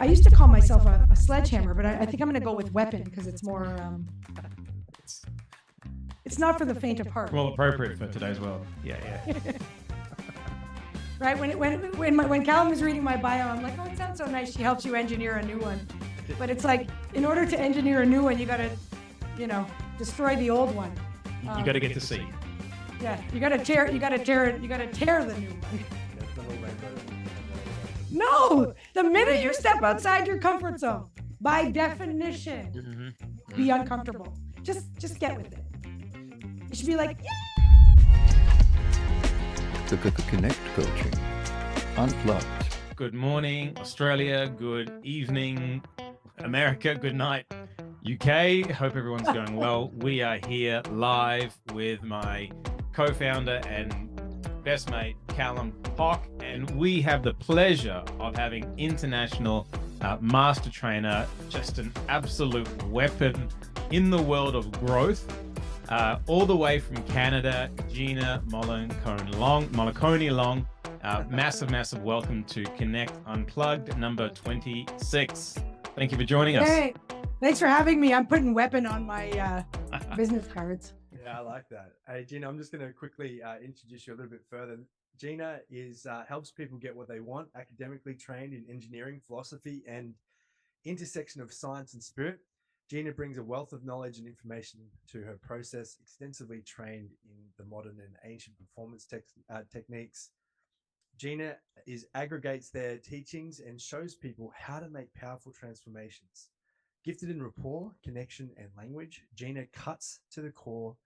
I used to call myself a sledgehammer, but I think I'm going to go with weapon because it's more, it's not for the faint of heart. Well, appropriate for today's world. Yeah. Right? When Callum was reading my bio, I'm like, oh, it sounds so nice. She helps you engineer a new one. But it's like, in order to engineer a new one, you got to, destroy the old one. You got to get to see. Yeah, you got to tear the new one. No, the minute you step outside your comfort zone, by definition, be uncomfortable. Just get with it. You should be like, Connect Coaching Unplugged. Good morning, Australia. Good evening, America. Good night, UK. Hope everyone's going well. We are here live with my co-founder and best mate, Callum Hock, and we have the pleasure of having international master trainer, just an absolute weapon in the world of growth, all the way from Canada, Gina Mollicone-Long. Massive welcome to Connect Unplugged, number 26. Thank you for joining us. Hey, thanks for having me. I'm putting weapon on my business cards. Yeah, I like that. Hey, Gina, I'm just going to quickly introduce you a little bit further. Gina helps people get what they want, academically trained in engineering, philosophy, and intersection of science and spirit. Gina brings a wealth of knowledge and information to her process, extensively trained in the modern and ancient performance techniques. Gina aggregates their teachings and shows people how to make powerful transformations. Gifted in rapport, connection, and language, Gina cuts to the core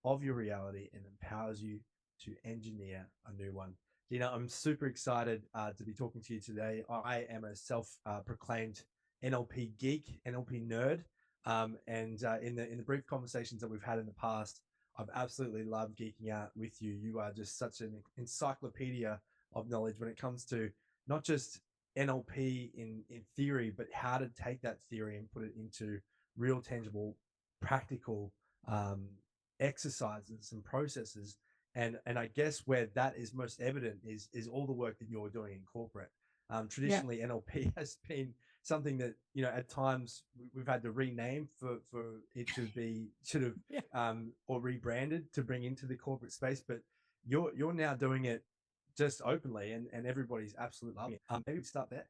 of your reality and empowers you to engineer a new one. Gina, I'm super excited to be talking to you today. I am a self-proclaimed NLP geek, NLP nerd, and in the brief conversations that we've had in the past, I've absolutely loved geeking out with you. You are just such an encyclopedia of knowledge when it comes to not just NLP in theory, but how to take that theory and put it into real, tangible, practical exercises and processes. And I guess where that is most evident is all the work that you're doing in corporate. Traditionally, NLP has been something that, at times we've had to rename for it to be or rebranded to bring into the corporate space. But you're now doing it just openly, and everybody's absolutely loving it. Maybe start there.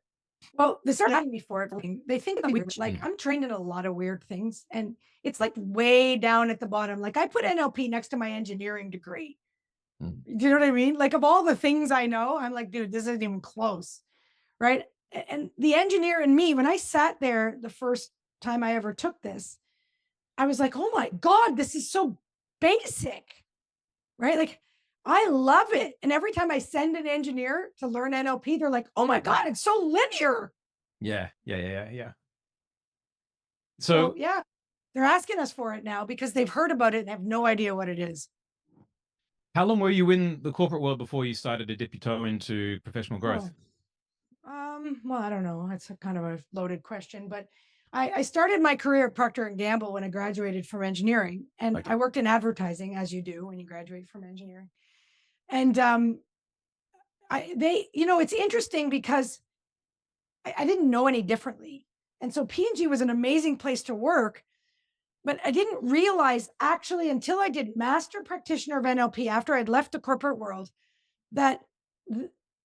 Well, they start asking me for it. They think I'm weird. Like, I'm trained in a lot of weird things, and it's like way down at the bottom. Like, I put NLP next to my engineering degree. Do you know what I mean? Like, of all the things I know, I'm like, dude, this isn't even close, right? And the engineer in me, when I sat there the first time I ever took this, I was like, oh my God, this is so basic, right? Like, I love it. And every time I send an engineer to learn NLP, they're like, oh my God, it's so linear. Yeah. So yeah, they're asking us for it now because they've heard about it and have no idea what it is. how long were you in the corporate world before you started to dip your toe into professional growth? Well, I don't know. That's kind of a loaded question, but I started my career at Procter & Gamble when I graduated from engineering, and I worked in advertising, as you do when you graduate from engineering. And it's interesting because I didn't know any differently. And so P&G was an amazing place to work, but I didn't realize actually until I did master practitioner of NLP after I'd left the corporate world that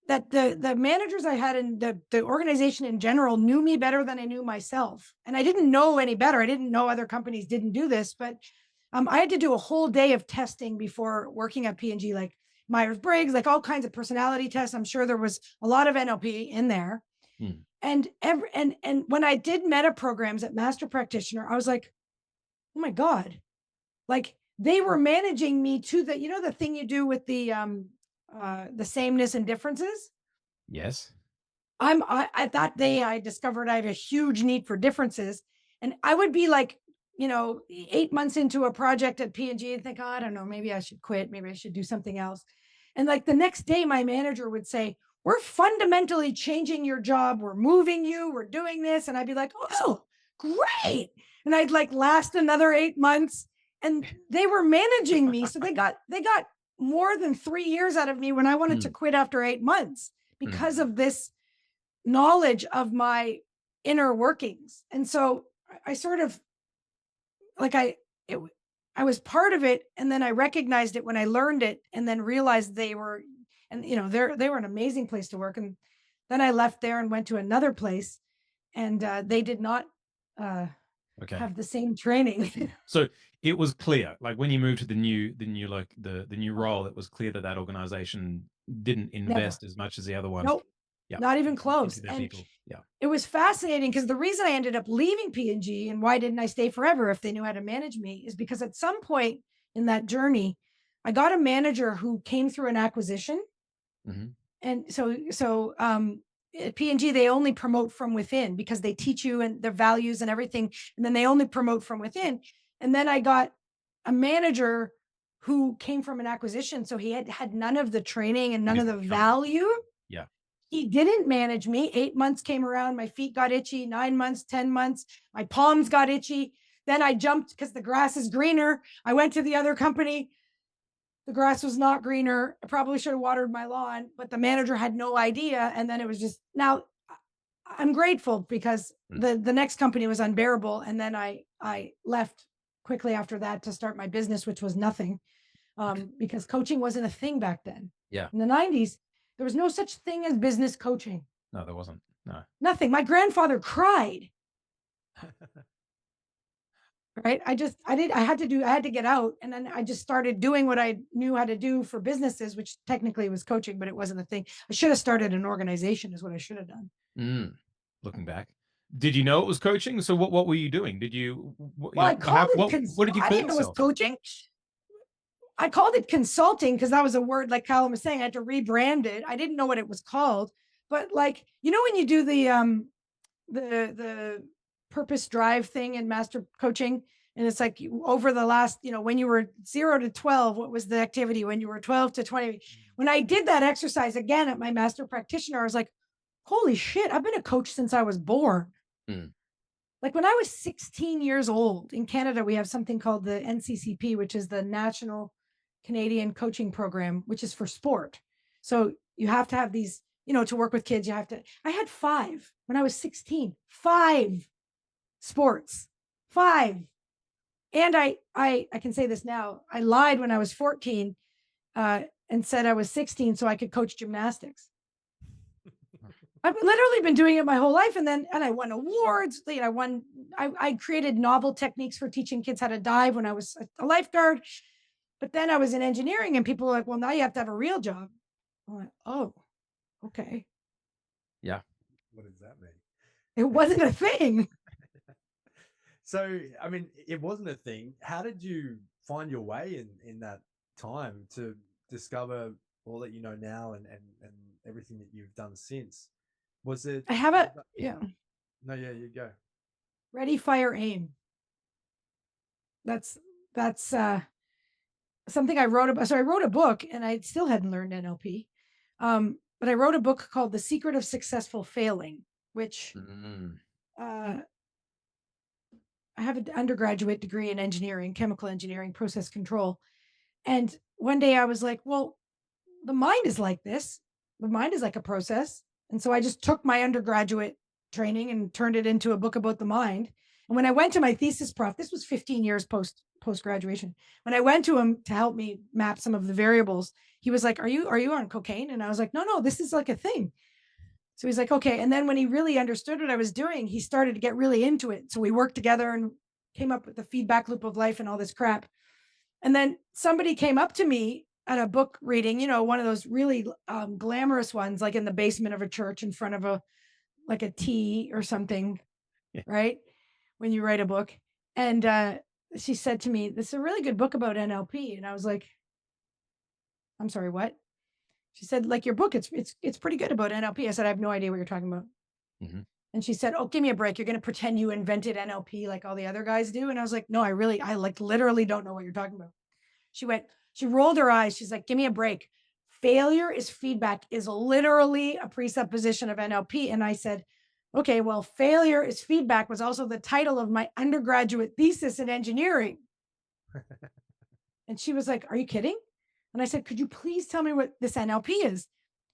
the managers I had in the organization in general knew me better than I knew myself. And I didn't know any better. I didn't know other companies didn't do this, but I had to do a whole day of testing before working at P&G, like Myers-Briggs, like all kinds of personality tests. I'm sure there was a lot of NLP in there. And when I did meta programs at master practitioner, I was like, oh my God, like they were managing me to the thing you do with the sameness and differences. Yes. At that day, I discovered I have a huge need for differences. And I would be like, 8 months into a project at P&G and think, oh, I don't know, maybe I should quit. Maybe I should do something else. And like the next day, my manager would say, we're fundamentally changing your job. We're moving you. We're doing this. And I'd be like, oh, great. And I'd like last another 8 months, and they were managing me. So they got more than 3 years out of me when I wanted to quit after 8 months because of this knowledge of my inner workings. And so I sort of like I was part of it, and then I recognized it when I learned it, and then realized they were, and they were an amazing place to work. And then I left there and went to another place, and they did not Okay. have the same training. So it was clear, like when you moved to the new like the new role, it was clear that organization didn't Never. invest as much as the other one. Nope, Yeah. not even close. Into their And people. Yeah. it was fascinating because the reason I ended up leaving P&G and why didn't I stay forever if they knew how to manage me is because at some point in that journey, I got a manager who came through an acquisition. Mm-hmm. And so at P&G, they only promote from within because they teach you and their values and everything. And then they only promote from within. And then I got a manager who came from an acquisition. So he had none of the training and none of the value. Yeah. He didn't manage me. 8 months came around. My feet got itchy. 9 months, 10 months. My palms got itchy. Then I jumped because the grass is greener. I went to the other company. The grass was not greener. I probably should have watered my lawn, but the manager had no idea. And then it was just, now I'm grateful because the next company was unbearable. And then I left quickly after that to start my business, which was nothing, because coaching wasn't a thing back then. Yeah. In the 90s, there was no such thing as business coaching. No, there wasn't. No. Nothing. My grandfather cried. Right. I had to get out. And then I just started doing what I knew how to do for businesses, which technically was coaching, but it wasn't a thing. I should have started an organization is what I should have done. Looking back. Did you know it was coaching? So what were you doing? Did you, Well, I called it, what did you I call didn't know it was yourself? coaching. I called it consulting because that was a word, like Callum was saying, I had to rebrand it. I didn't know what it was called, but like, when you do the purpose drive thing in master coaching, and it's like over the last, when you were 0 to 12, what was the activity? When you were 12 to 20, when I did that exercise again at my master practitioner, I was like, holy shit, I've been a coach since I was born. Like when I was 16 years old in Canada, we have something called the NCCP, which is the National Canadian Coaching Program, which is for sport. So you have to have these, to work with kids, I had 5 when I was 16, 5 sports, 5. And I can say this now, I lied when I was 14 and said I was 16 so I could coach gymnastics. I've literally been doing it my whole life. And I won awards. I created novel techniques for teaching kids how to dive when I was a lifeguard. But then I was in engineering and people were like, well, now you have to have a real job. I'm like, oh, okay. Yeah. What does that mean? It wasn't a thing. So, I mean, it wasn't a thing. How did you find your way in that time to discover all that you know now and everything that you've done since? Was it? I have a, yeah. No, yeah, you go. Ready, fire, aim. That's something I wrote about. So I wrote a book and I still hadn't learned NLP. But I wrote a book called The Secret of Successful Failing, which I have an undergraduate degree in engineering, chemical engineering, process control. And one day I was like, well, the mind is like this. The mind is like a process. And so I just took my undergraduate training and turned it into a book about the mind. And when I went to my thesis prof, this was 15 years post graduation. When I went to him to help me map some of the variables, he was like, are you on cocaine? And I was like, no, this is like a thing. So he's like, okay. And then when he really understood what I was doing, he started to get really into it. So we worked together and came up with the feedback loop of life and all this crap. And then somebody came up to me at a book reading, one of those really glamorous ones, like in the basement of a church in front of a tea or something, right? When you write a book. And she said to me, this is a really good book about NLP. And I was like, I'm sorry, what? She said, like your book, it's pretty good about NLP. I said, I have no idea what you're talking about. And she said, oh, give me a break. You're going to pretend you invented NLP like all the other guys do. And I was like, no, I literally don't know what you're talking about. She rolled her eyes. She's like, give me a break. Failure is feedback is literally a presupposition of NLP. And I said, okay, well, failure is feedback was also the title of my undergraduate thesis in engineering. And she was like, are you kidding? And I said, could you please tell me what this NLP is?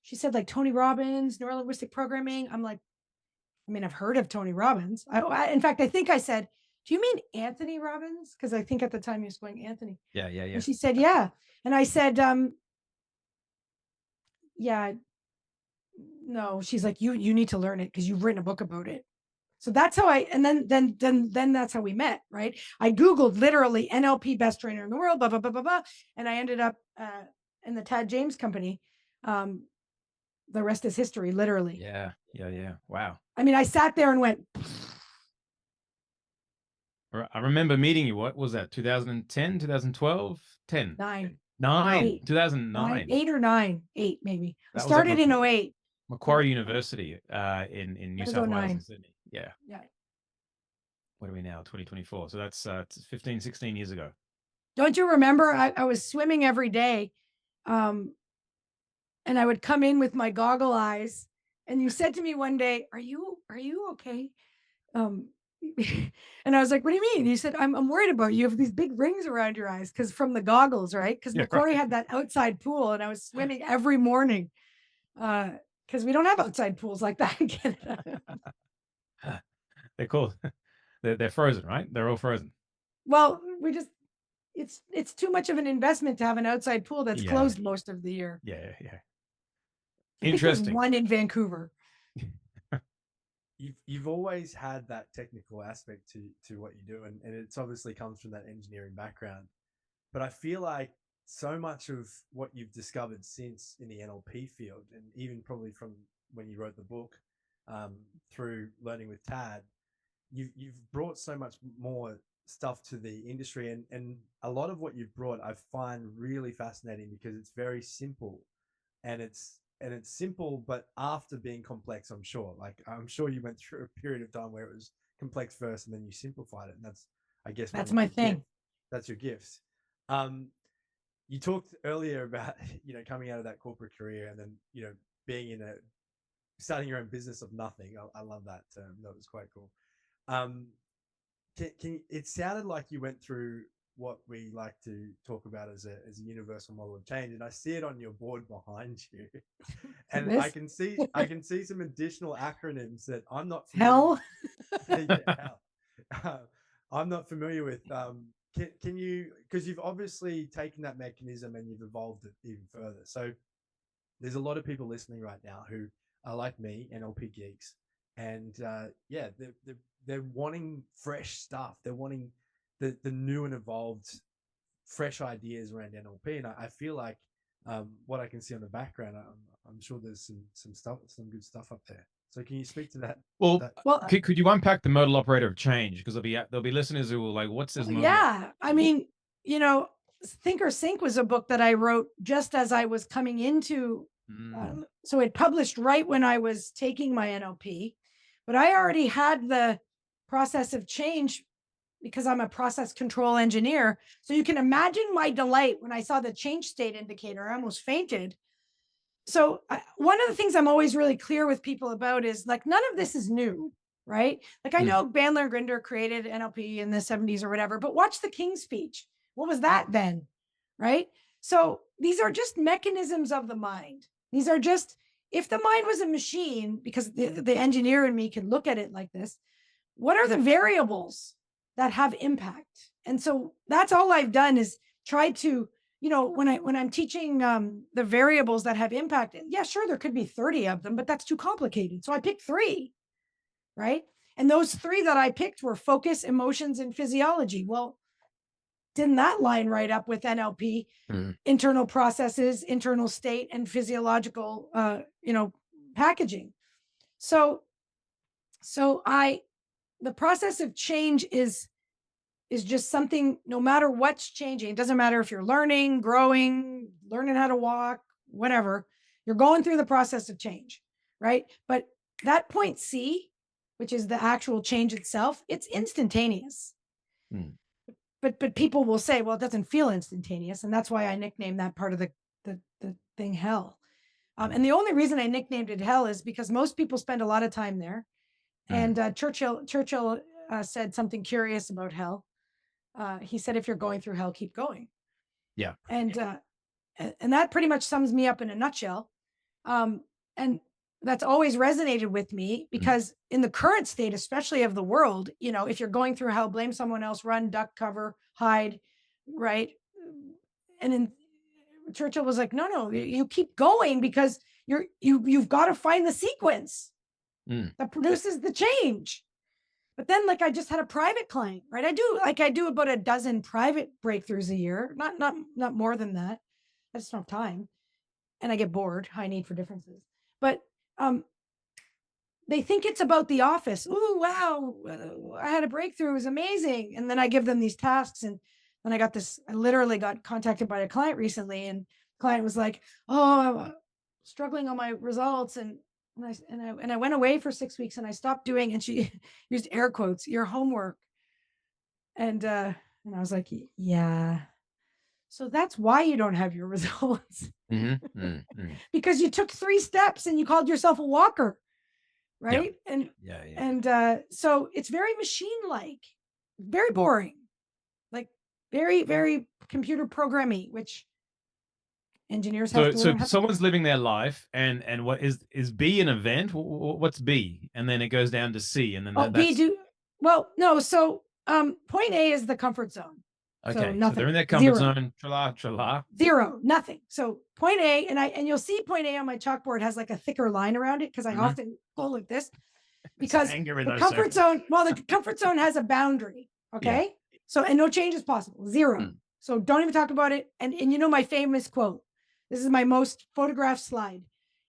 She said, like Tony Robbins, neuro-linguistic programming. I'm like, I mean, I've heard of Tony Robbins. In fact, I think I said, do you mean Anthony Robbins? Because I think at the time he was going Anthony. Yeah, yeah, yeah. And she said, yeah. And I said, yeah, no. She's like, you need to learn it because you've written a book about it. So that's how and then that's how we met, right? I Googled literally NLP best trainer in the world, blah, blah, blah, blah, blah. And I ended up in the Tad James company. The rest is history, literally. Yeah, yeah, yeah. Wow. I mean, I sat there and went. I remember meeting you. What was that? 2010, 2012? 10. 9. 2009. 8 or 9. 8, maybe. I That was at started in 08. Macquarie University in New That was South Wales 09. and Sydney. Yeah. Yeah. What are we now? 2024. So that's 15, 16 years ago. Don't you remember? I was swimming every day. And I would come in with my goggle eyes. And you said to me one day, are you okay? And I was like, what do you mean? You said, I'm worried about you. You have these big rings around your eyes because from the goggles, right? Because Yeah, Macquarie right. had that outside pool and I was swimming every morning. Because we don't have outside pools like that in Canada. They're cool. They're frozen, right? They're all frozen. Well, it's too much of an investment to have an outside pool that's Yeah. closed most of the year. Yeah, yeah. I think there's Interesting. one in Vancouver. You've always had that technical aspect to what you do, and it's obviously comes from that engineering background. But I feel like so much of what you've discovered since in the NLP field, and even probably from when you wrote the book, through learning with Tad, you've brought so much more stuff to the industry, and a lot of what you've brought I find really fascinating because it's very simple, and it's simple, but after being complex, I'm sure you went through a period of time where it was complex first and then you simplified it. And that's, I guess, That's my thing. That's your gift. You talked earlier about, coming out of that corporate career and then, being starting your own business of nothing. I love that term. That was quite cool. It sounded like you went through what we like to talk about as a universal model of change, and I see it on your board behind you, and I can see some additional acronyms that I'm not familiar with. Hell. I'm not familiar with. Can you, because you've obviously taken that mechanism and you've evolved it even further. So there's a lot of people listening right now who are like me, NLP geeks, and they're wanting fresh stuff. They're wanting the new and evolved, fresh ideas around NLP, and I feel like what I can see on the background, I'm sure there's some good stuff up there. So can you speak to that? Well, could you unpack the modal operator of change? Because there'll be listeners who will like, what's this? Yeah, I mean, Think or Sink was a book that I wrote just as I was coming into. So it published right when I was taking my NLP, but I already had the process of change because I'm a process control engineer. So you can imagine my delight when I saw the change state indicator. I almost fainted. So one of the things I'm always really clear with people about is like, none of this is new, right? Like I know Bandler and Grinder created NLP in the 70s or whatever, but watch the King's Speech. What was that then, right? So these are just mechanisms of the mind. These are just, if the mind was a machine, because the engineer in me can look at it like this, what are the variables that have impact? And so that's all I've done is try to, when I'm teaching the variables that have impact, yeah, sure, there could be 30 of them, but that's too complicated. So I picked 3, right? And those 3 that I picked were focus, emotions, and physiology. Well, didn't that line right up with NLP, internal processes, internal state, and physiological, packaging. So the process of change is just something, no matter what's changing. It doesn't matter if you're learning, growing, learning how to walk, whatever, you're going through the process of change, right? But that point C, which is the actual change itself, it's instantaneous. But people will say, well, it doesn't feel instantaneous. And that's why I nicknamed that part of the thing hell. And the only reason I nicknamed it hell is because most people spend a lot of time there. And Churchill said something curious about hell. He said, if you're going through hell, keep going. Yeah. And that pretty much sums me up in a nutshell. And that's always resonated with me, because in the current state, especially of the world, if you're going through hell, blame someone else, run, duck, cover, hide, right? And then Churchill was like, no, you keep going, because you've got to find the sequence that produces the change. But then, like, I just had a private client, right? I do about a dozen private breakthroughs a year, not more than that. I just don't have time, and I get bored. High need for differences. But they think it's about the office. Ooh, wow, I had a breakthrough. It was amazing. And then I give them these tasks, and then I literally got contacted by a client recently, and the client was like, oh, I'm struggling on my results. And I went away for 6 weeks, and I stopped doing, and she used air quotes, your homework. And I was like, yeah. So that's why you don't have your results. Because you took 3 steps and you called yourself a walker. Right. And so it's very machine-like, very boring, like very, very computer programming, which engineers have to learn. So someone's living their life, and what is B an event? What's B? And then it goes down to C, and then no. So point A is the comfort zone. Okay, so nothing. So they're in their comfort zone. Tra-la. Zero, nothing. So point A, and you'll see point A on my chalkboard has like a thicker line around it, because I often go like this, because the comfort zone. Well, the comfort zone has a boundary. Okay, yeah. So, and no change is possible. Zero. So don't even talk about it. And my famous quote. This is my most photographed slide.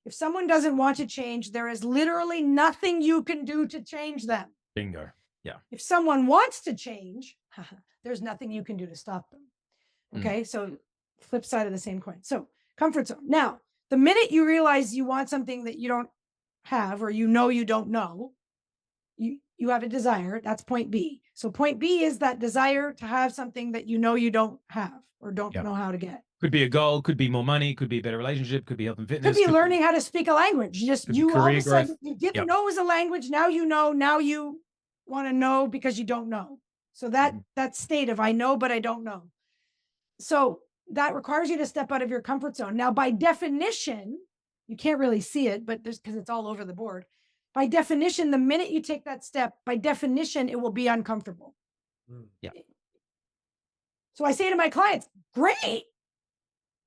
If someone doesn't want to change, there is literally nothing you can do to change them. Bingo. Yeah. If someone wants to change, there's nothing you can do to stop them. Okay. So flip side of the same coin. So comfort zone. Now, the minute you realize you want something that you don't have, or you don't know, you have a desire. That's point B. So point B is that desire to have something that you don't have, or don't know how to get. Could be a goal, could be more money, could be a better relationship, could be health and fitness. Could be learning how to speak a language. You all of a sudden, you didn't know it was a language. Now you know. Now you want to know because you don't know. So that state of I know, but I don't know. So that requires you to step out of your comfort zone. Now, by definition, you can't really see it, but because it's all over the board. By definition, the minute you take that step, by definition, it will be uncomfortable. Yeah. So I say to my clients, great.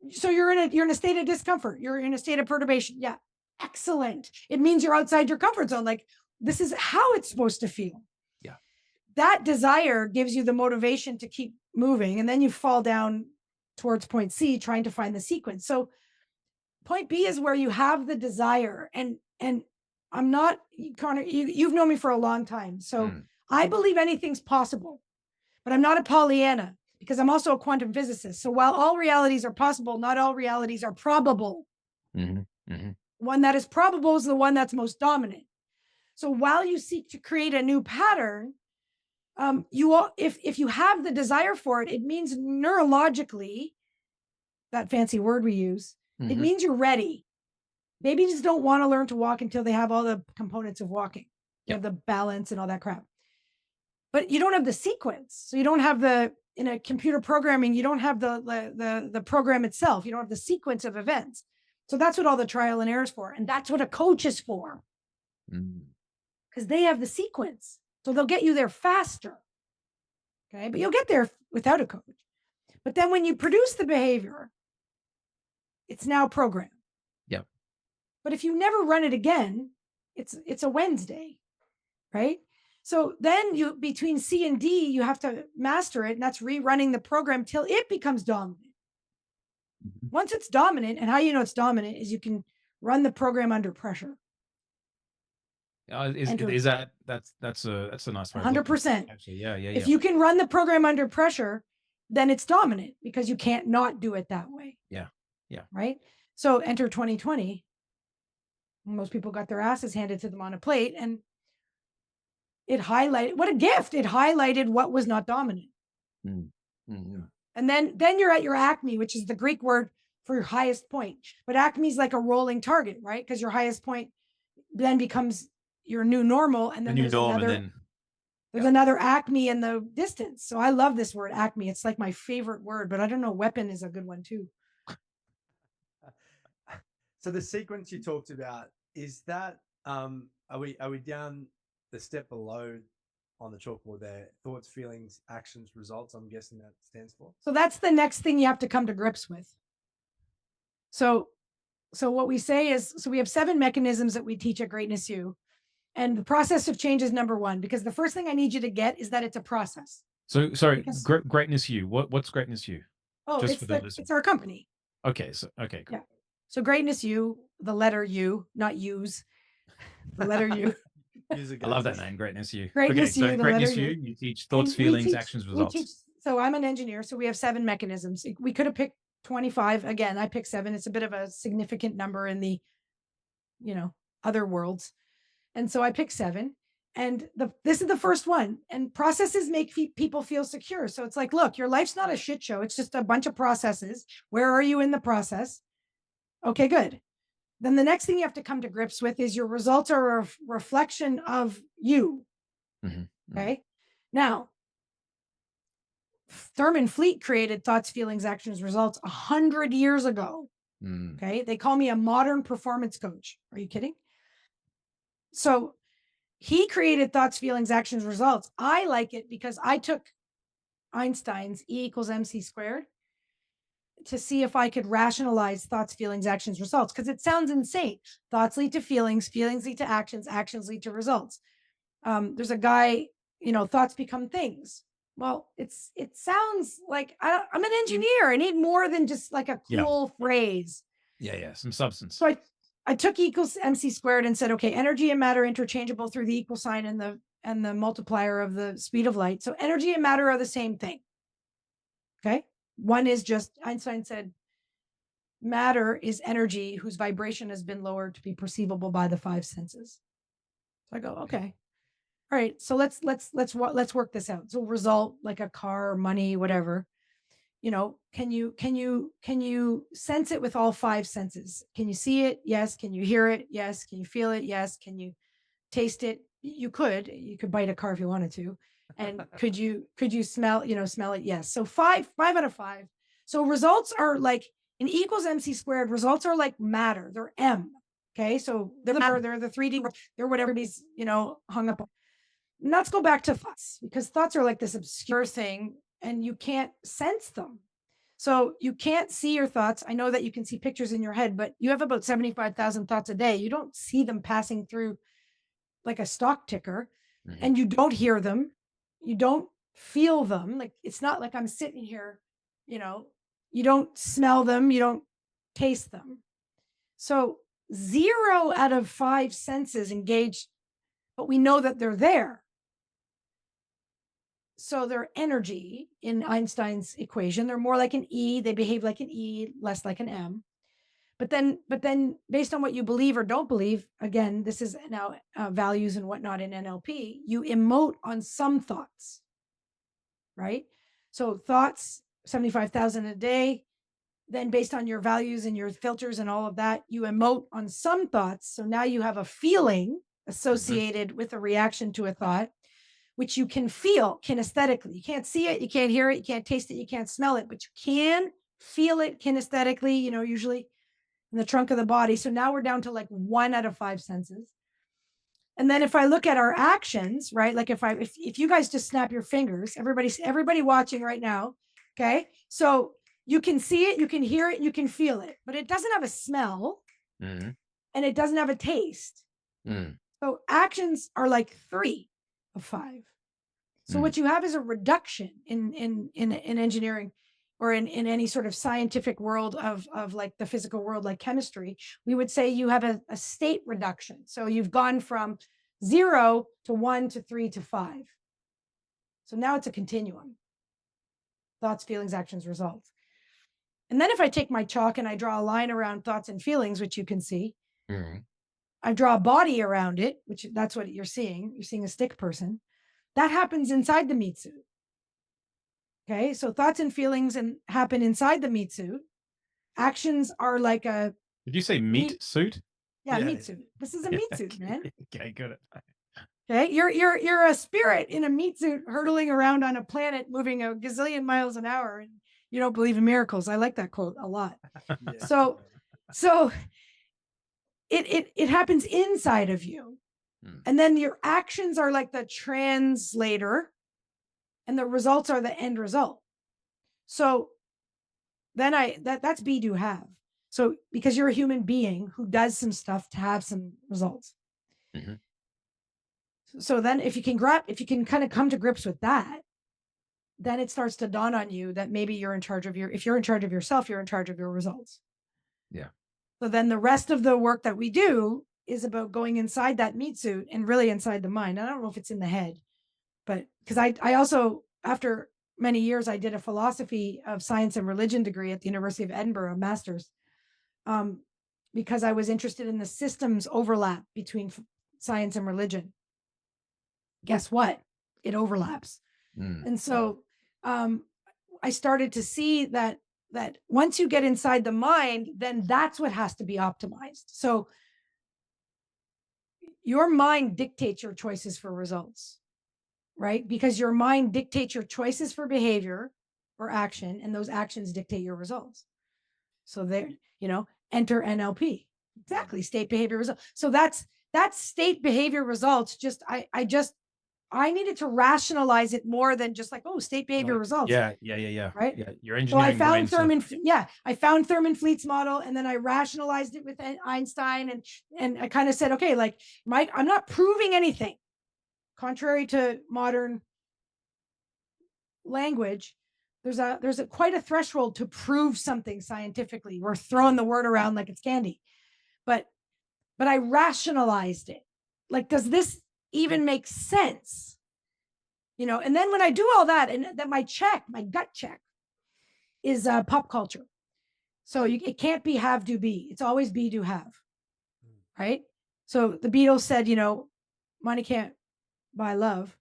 So you're in a state of discomfort. You're in a state of perturbation. Yeah. Excellent. It means you're outside your comfort zone. Like, this is how it's supposed to feel. Yeah. That desire gives you the motivation to keep moving. And then you fall down towards point C, trying to find the sequence. So point B is where you have the desire. And I'm not, Connor, you've known me for a long time. So I believe anything's possible, but I'm not a Pollyanna, because I'm also a quantum physicist. So while all realities are possible, not all realities are probable. One that is probable is the one that's most dominant. So while you seek to create a new pattern, if you have the desire for it, it means neurologically, that fancy word we use, it means you're ready. Babies don't want to learn to walk until they have all the components of walking. You have the balance and all that crap. But you don't have the sequence. So you don't have in a computer programming, you don't have the program itself. You don't have the sequence of events. So that's what all the trial and error is for. And that's what a coach is for. Because they have the sequence. So they'll get you there faster. Okay. But you'll get there without a coach. But then when you produce the behavior, it's now programmed. Yeah. But if you never run it again, it's a Wednesday, right? So then between C and D, you have to master it, and that's rerunning the program till it becomes dominant. Once it's dominant, and how you know it's dominant is you can run the program under pressure. That's a nice way. 100%. Actually, yeah. If you can run the program under pressure, then it's dominant, because you can't not do it that way. Yeah. Right. So enter 2020. Most people got their asses handed to them on a plate, and it highlighted, what a gift. It highlighted what was not dominant. And then you're at your acme, which is the Greek word for your highest point. But acme is like a rolling target, right? Because your highest point then becomes your new normal. And then there's another acme in the distance. So I love this word acme. It's like my favorite word, but I don't know, weapon is a good one too. So the sequence you talked about is that are we down the step below on the chalkboard there? Thoughts, feelings, actions, results. I'm guessing that stands for. So that's the next thing you have to come to grips with. So what we say is, so we have 7 mechanisms that we teach at Greatness U. And the process of change is number 1, because the first thing I need you to get is that it's a process. So sorry, Because- Greatness U. What's Greatness U? Oh, Just for the listeners. it's our company. Okay, okay, cool. Yeah. So Greatness U, the letter U, not use, the letter U. I love that name, Greatness U. Greatness okay, U, so the Greatness letter U, U. you teach thoughts, And we feelings, teach- actions, we results. teach- so I'm an engineer, so we have 7 mechanisms. We could have picked 25. Again, I picked 7. It's a bit of a significant number in the, other worlds. And so I picked 7. And this is the first one. And processes make people feel secure. So it's like, look, your life's not a shit show. It's just a bunch of processes. Where are you in the process? Okay, good. Then the next thing you have to come to grips with is your results are a reflection of you. Mm-hmm. Okay. Now, Thurman Fleet created thoughts, feelings, actions, results 100 years ago. Mm. Okay. They call me a modern performance coach. Are you kidding? So he created thoughts, feelings, actions, results. I like it because I took Einstein's E equals MC squared to see if I could rationalize thoughts, feelings, actions, results, because it sounds insane. Thoughts lead to feelings, feelings lead to actions, actions lead to results. There's a guy, thoughts become things. Well, it sounds like I'm an engineer. I need more than just like a cool phrase. Yeah, some substance. So I took E equals MC squared and said, okay, energy and matter interchangeable through the equal sign and the multiplier of the speed of light. So energy and matter are the same thing. Okay. One is just, Einstein said, matter is energy whose vibration has been lowered to be perceivable by the 5 senses. So I go, okay. All right. So let's work this out. So result, like a car, money, whatever. Can you sense it with all 5 senses? Can you see it? Yes. Can you hear it? Yes. Can you feel it? Yes. Can you taste it? You could bite a car if you wanted to. And could you smell it? Yes. So 5 out of 5. So results are like in E equals MC squared. Results are like matter. They're M. Okay. So they're the 3D, they're what everybody's, hung up on. And let's go back to thoughts, because thoughts are like this obscure thing and you can't sense them. So you can't see your thoughts. I know that you can see pictures in your head, but you have about 75,000 thoughts a day. You don't see them passing through like a stock ticker, and you don't hear them. You don't feel them. Like, it's not like I'm sitting here, you don't smell them. You don't taste them. So 0 out of 5 senses engaged, but we know that they're there. So they're energy in Einstein's equation. They're more like an E. They behave like an E, less like an M. But then based on what you believe or don't believe, again, this is now values and whatnot in NLP, you emote on some thoughts, right? So thoughts, 75,000 a day. Then based on your values and your filters and all of that, you emote on some thoughts. So now you have a feeling associated with a reaction to a thought, which you can feel kinesthetically. You can't see it, you can't hear it, you can't taste it, you can't smell it, but you can feel it kinesthetically, usually in the trunk of the body. So now we're down to like 1 out of 5 senses. And then if I look at our actions, right? Like if you guys just snap your fingers, everybody watching right now, okay? So you can see it, you can hear it, you can feel it, but it doesn't have a smell and it doesn't have a taste. So actions are like 3 of 5. So what you have is a reduction in engineering or in any sort of scientific world of like the physical world, like chemistry. We would say you have a state reduction. So you've gone from 0 to 1 to 3 to 5. So now it's a continuum. Thoughts, feelings, actions, results. And then if I take my chalk and I draw a line around thoughts and feelings, which you can see, I draw a body around it, which that's what you're seeing. You're seeing a stick person. That happens inside the meat suit. Okay, so thoughts and feelings happen inside the meat suit. Actions are like a... Did you say meat suit? Yeah, meat suit. This is a meat suit, man. Okay, got it. Okay, you're a spirit in a meat suit hurtling around on a planet moving a gazillion miles an hour, and you don't believe in miracles. I like that quote a lot. So it happens inside of you. And then your actions are like the translator and the results are the end result. So then that's be, do, have. So because you're a human being who does some stuff to have some results. Mm-hmm. So then if you can kind of come to grips with that, then it starts to dawn on you that maybe you're in charge of if you're in charge of yourself, you're in charge of your results. Yeah. So then the rest of the work that we do is about going inside that meat suit and really inside the mind. I don't know if it's in the head, but because I also, after many years, I did a philosophy of science and religion degree at the University of Edinburgh, a master's, because I was interested in the systems overlap between science and religion. Guess what? It overlaps. And so I started to see that once you get inside the mind, then that's what has to be optimized. So your mind dictates your choices for results, right? Because your mind dictates your choices for behavior or action, and those actions dictate your results. So there, enter NLP. Exactly, state behavior results. So that's state behavior results. I needed to rationalize it more than just like, oh, state behavior results. Yeah. Right. Yeah. Your So I engineering found I found Thurman Fleet's model, and then I rationalized it with Einstein, and I kind of said, okay, like I'm not proving anything. Contrary to modern language, there's quite a threshold to prove something scientifically. We're throwing the word around like it's candy, but I rationalized it. Like, does this even make sense? And then when I do all that, and that my gut check is pop culture. So it can't be have, do, be. It's always be, do, have. Right? So the Beatles said, money can't buy love.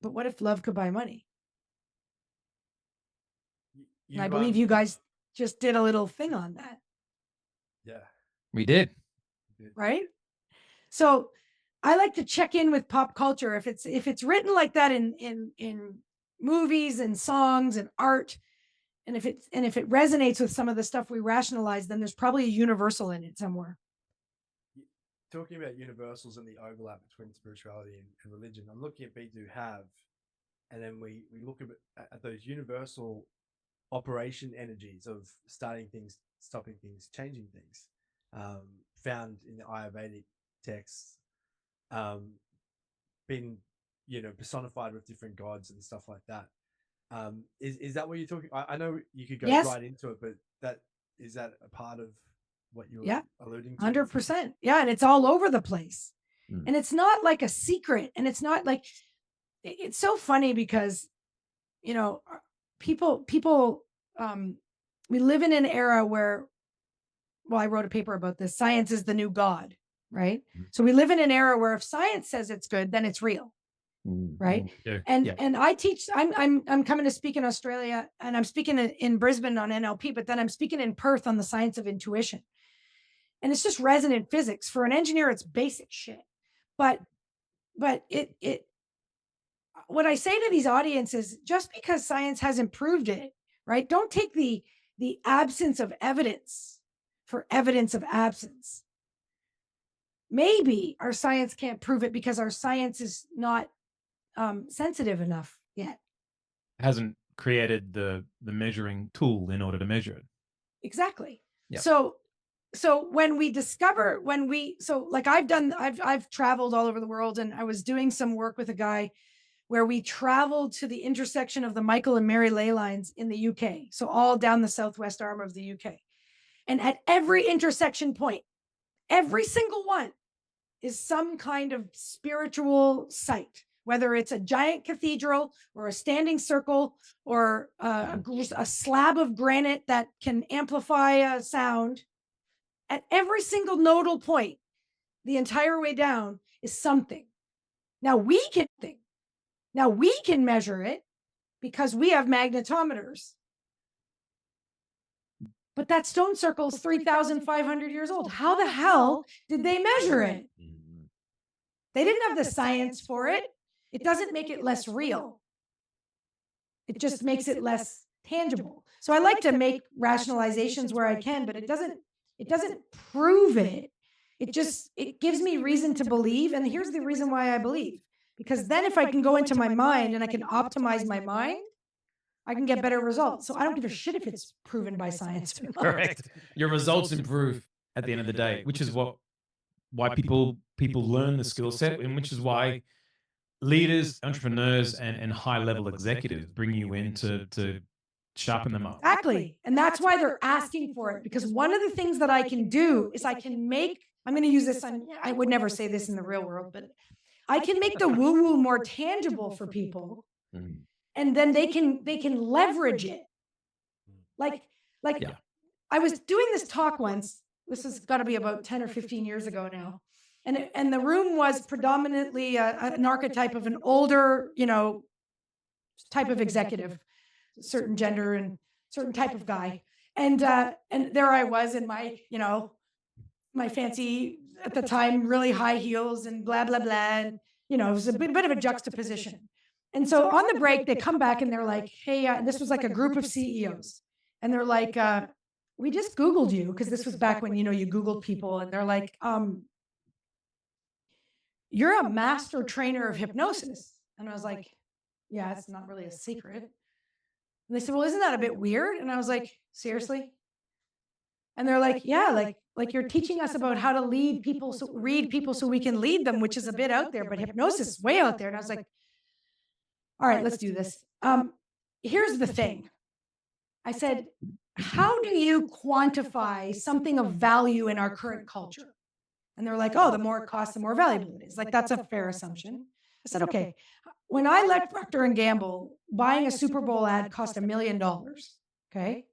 But what if love could buy money? And I believe you guys just did a little thing on that. Yeah. We did. Right? So I like to check in with pop culture. If it's written like that in movies and songs and art, and if it resonates with some of the stuff we rationalize, then there's probably a universal in it somewhere. Talking about universals and the overlap between spirituality and religion, I'm looking at be, do, have, and then we look at those universal operation energies of starting things, stopping things, changing things, found in the Ayurvedic texts, been personified with different gods and stuff like that. Is that what you're talking? I know you could go right into it, but is that a part of what you're alluding to? 100%. Yeah, and it's all over the place, and it's not like a secret, and it's not like it's so funny because people we live in an era where, well, I wrote a paper about this. Science is the new God, right? So we live in an era where if science says it's good, then it's real. Right. And I teach, I'm coming to speak in Australia, and I'm speaking in Brisbane on NLP, but then I'm speaking in Perth on the science of intuition. And it's just resonant physics. For an engineer, it's basic shit. But it what I say to these audiences, just because science hasn't proved it, right? Don't take the absence of evidence for evidence of absence. Maybe our science can't prove it because our science is not sensitive enough yet. Hasn't created the measuring tool in order to measure it. Exactly. Yep. So when we discover, I've traveled all over the world, and I was doing some work with a guy where we traveled to the intersection of the Michael and Mary ley lines in the UK. So all down the southwest arm of the UK. And at every intersection point, every single one is some kind of spiritual site, whether it's a giant cathedral or a standing circle or a slab of granite that can amplify a sound. At every single nodal point, the entire way down is something. Now we can measure it because we have magnetometers. But that stone circle is 3,500 years old. How the hell did they measure it? They didn't have the science for it. It doesn't make it less real. It just makes it less tangible. So I like to make rationalizations where I can, but it doesn't It doesn't prove it. It gives me reason to believe. And here's the reason why I believe. Because then if I can go into my mind and I can optimize my mind, I can get better results. So I don't give a shit if it's proven by science or not. Correct. Your results improve at the end of the day, which is why people learn the skill set, and which is why leaders, entrepreneurs, and high level executives bring you in to sharpen them up. Exactly. And that's why they're asking for it. Because one of the things that I can do is I can make, I'm going to use this on, I would never say this in the real world, but I can make the woo-woo more tangible for people. And then they can leverage it. Like Yeah. I was doing this talk once. This has got to be about 10 or 15 years ago now. And the room was predominantly an archetype of an older, type of executive, certain gender and certain type of guy. And there I was in my, my fancy, at the time, really high heels and blah, blah, blah. And, it was a bit of a juxtaposition. And so on the break, they come back and they're like, hey, this was like a group of CEOs. And they're like, we just Googled you, because this was back when, you Googled people. And they're like, you're a master trainer of hypnosis. And I was like, yeah, it's not really a secret. And they said, well, isn't that a bit weird? And I was like, seriously? And they're like, yeah, like you're teaching us about how to lead people, read people so we can lead them, which is a bit out there, but hypnosis is way out there. And I was like, all right, let's do this. Here's the thing. I said, how do you quantify something of value in our current culture? And they're like, oh, the more it costs, the more valuable it is. Like, that's a fair assumption. I said, okay. When I left Procter & Gamble, buying a Super Bowl ad cost $1 million. Okay.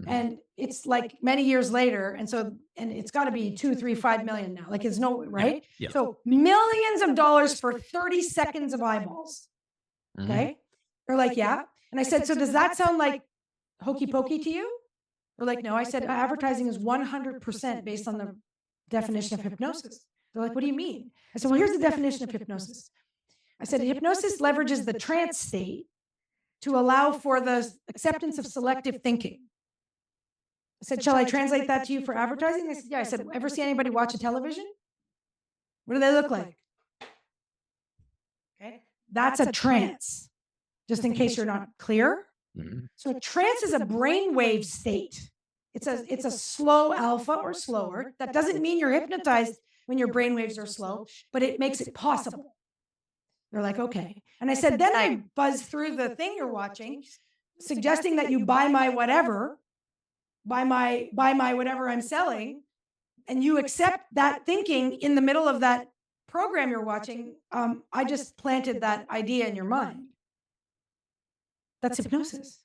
And it's like many years later. And it's got to be 2, 3, 5 million now. Like, it's no, right? Yeah. So millions of dollars for 30 seconds of eyeballs. Okay. They're like, yeah. And I said, so does that sound like hokey pokey to you? They're like, no. I said, advertising is 100% based on the definition of hypnosis. They're like, what do you mean? I said, well, here's the definition of hypnosis. I said, hypnosis leverages the trance state to allow for the acceptance of selective thinking. I said, shall I translate that to you for advertising? They said, yeah. I said, ever see anybody watch a television? What do they look like? Okay. That's a trance, just in case you're not clear. So a trance is a brainwave state. It's a slow alpha or slower. That doesn't mean you're hypnotized when your brainwaves are slow, but it makes it possible. They're like, okay. And I said, then I buzz through the thing you're watching, suggesting that you buy my whatever, buy my whatever I'm selling, and you accept that thinking in the middle of that program you're watching. I just planted that idea in your mind. That's hypnosis.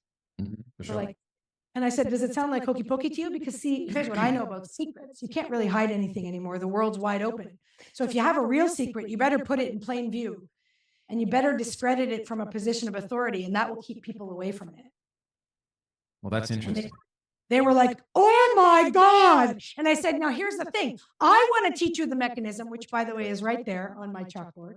For sure. Like, and I said, does it sound like hokey pokey to you? Because see, here's what I know about secrets. You can't really hide anything anymore. The world's wide open. So if you have a real secret, you better put it in plain view, and you better discredit it from a position of authority, and that will keep people away from it. Well, that's interesting. They were like, oh my God. And I said, now here's the thing. I want to teach you the mechanism, which by the way is right there on my chalkboard.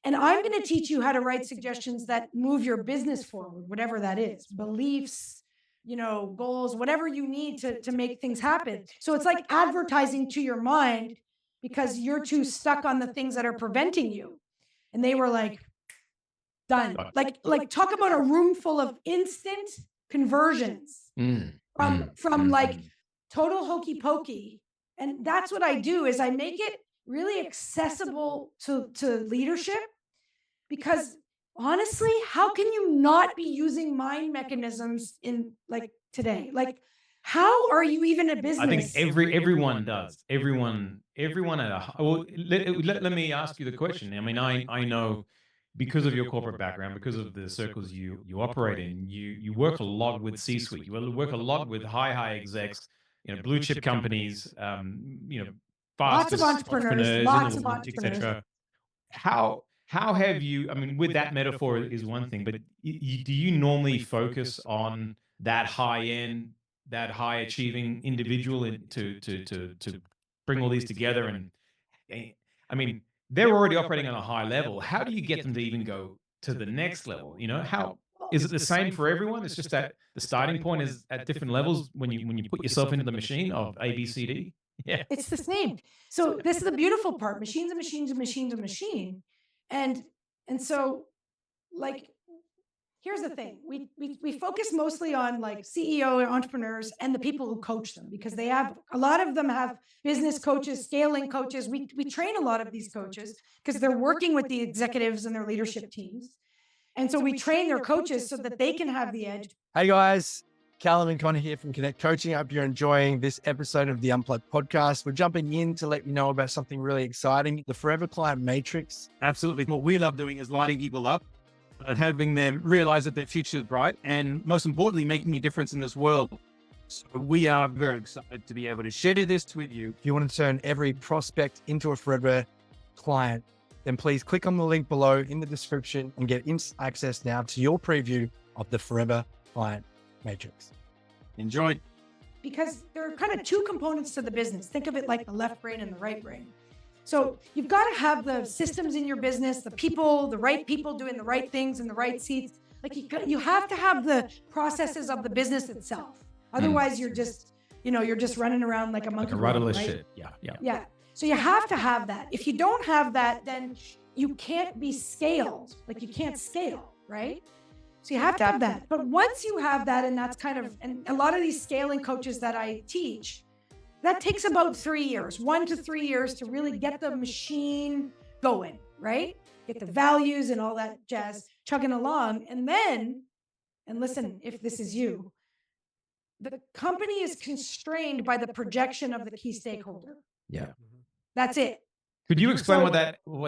And I'm going to teach you how to write suggestions that move your business forward, whatever that is, beliefs, goals, whatever you need to make things happen. So it's like advertising to your mind because you're too stuck on the things that are preventing you. And they were like, done. Like talk about a room full of instant conversions from like total hokey pokey. And that's what I do is I make it really accessible to leadership, because honestly, how can you not be using mind mechanisms in like today? Like, how are you even a business? I think everyone does. Everyone at a well. Let me ask you the question. I mean, I know because of your corporate background, because of the circles you operate in, you work a lot with C-suite. You work a lot with high execs, blue chip companies, lots of entrepreneurs, lots of etc. How have you? I mean, with that metaphor is one thing, but do you normally focus on that high end, that high achieving individual to bring all these together? And I mean, they're already operating on a high level. How do you get them to even go to the next level? How? Is it the same for everyone? It's just that the starting point is at different levels when you put yourself into the machine of A, B, C, D. Yeah. It's the same. So this is the beautiful part. Machines and machines and machines and machine. And so like, here's the thing. We focus mostly on like CEO entrepreneurs and the people who coach them, because they have, a lot of them have business coaches, scaling coaches. We train a lot of these coaches because they're working with the executives and their leadership teams. And so we train their coaches so that they can have the edge. Hey guys, Callum and Connor here from Connect Coaching. I hope you're enjoying this episode of the Unplugged podcast. We're jumping in to let you know about something really exciting, the Forever Client Matrix. Absolutely. What we love doing is lighting people up and having them realize that their future is bright and, most importantly, making a difference in this world. So we are very excited to be able to share this with you. If you want to turn every prospect into a Forever Client, then please click on the link below in the description and get instant access now to your preview of the Forever Client Matrix. Enjoy. Because there are kind of two components to the business. Think of it like the left brain and the right brain. So you've got to have the systems in your business, the people, the right people doing the right things in the right seats. Like you have to have the processes of the business itself. Otherwise, you're just running around like a monkey. Like a rudderless right? shit. Yeah. Yeah. So you have to have that. If you don't have that, then you can't be scaled. Like you can't scale, right? So you have to have that. But once you have that, and that's kind of, and a lot of these scaling coaches that I teach, that takes about 3 years, 1 to 3 years to really get the machine going, right? Get the values and all that jazz chugging along. And then, and listen, if this is you, the company is constrained by the projection of the key stakeholder. Yeah. That's it. Could you explain what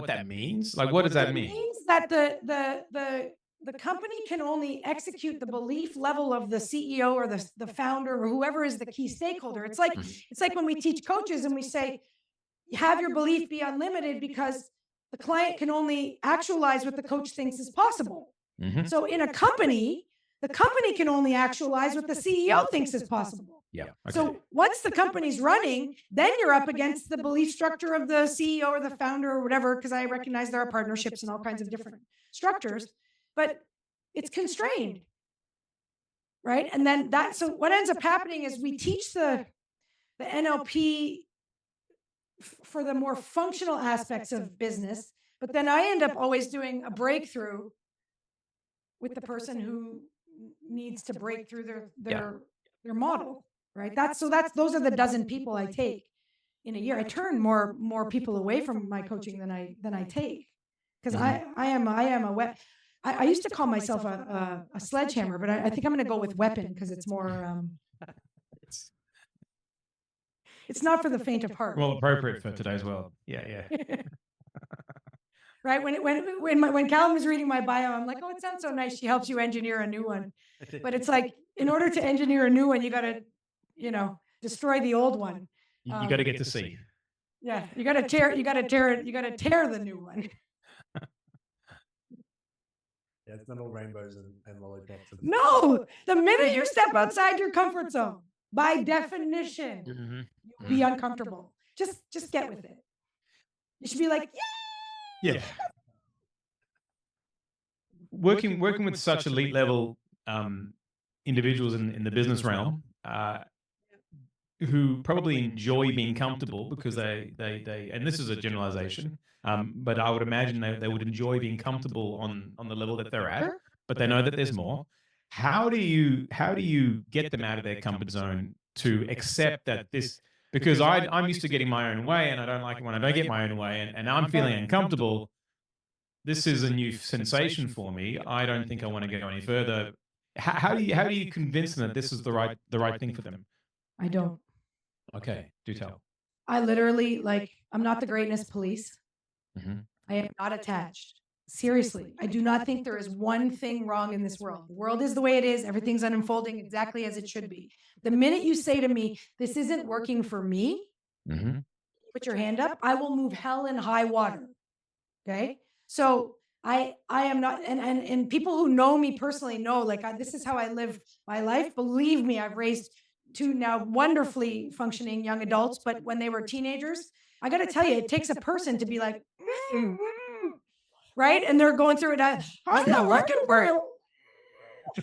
that means? Like, what does that It mean? means that the company can only execute the belief level of the CEO or the founder or whoever is the key stakeholder. It's like when we teach coaches and we say, have your belief be unlimited, because the client can only actualize what the coach thinks is possible. Mm-hmm. So in a company, the company can only actualize what the CEO thinks is possible. Yeah. Okay. So once the company's running, then you're up against the belief structure of the CEO or the founder or whatever, because I recognize there are partnerships and all kinds of different structures, but it's constrained, right? And then so what ends up happening is we teach the NLP for the more functional aspects of business, but then I end up always doing a breakthrough with the person who needs to break through their model, right? Those are the dozen people I take in a year. I turn more people away from my coaching than I take, because I used to call myself a sledgehammer, but I think I'm going to go with weapon, because it's more it's not for the faint of heart. Well, appropriate for today's world. Yeah. Right. When Callum was reading my bio, I'm like, oh, it sounds so nice. She helps you engineer a new one. But it's like, in order to engineer a new one, you got to, destroy the old one. You got to get to see. Yeah. You got to tear the new one. Yeah, it's not all rainbows and lollipops. No, the minute you step outside your comfort zone, by definition, you'll be uncomfortable. Just get with it. You should be like, Yeah. Working with such elite level individuals in the business realm who probably enjoy being comfortable, because they and this is a generalization, but I would imagine they would enjoy being comfortable on the level that they're at, but they know that there's more. How do you get them out of their comfort zone to accept that this, because I'm used to getting my own way, and I don't like it when I don't get my own way, and I'm feeling uncomfortable. This is a new sensation for me. I don't think I want to go any further. How do you convince them that this is the right thing for them? I don't. Okay, do tell. I literally, I'm not the greatness police. Mm-hmm. I am not attached. Seriously, I do not think there is one thing wrong in this world. The world is the way it is. Everything's unfolding exactly as it should be. The minute you say to me, this isn't working for me, put your hand up, I will move hell and high water. Okay? So I am not, and people who know me personally know, this is how I live my life. Believe me, I've raised 2 now wonderfully functioning young adults, but when they were teenagers, I got to tell you, it takes a person to be like, right? And they're going through it. I'm not working for you.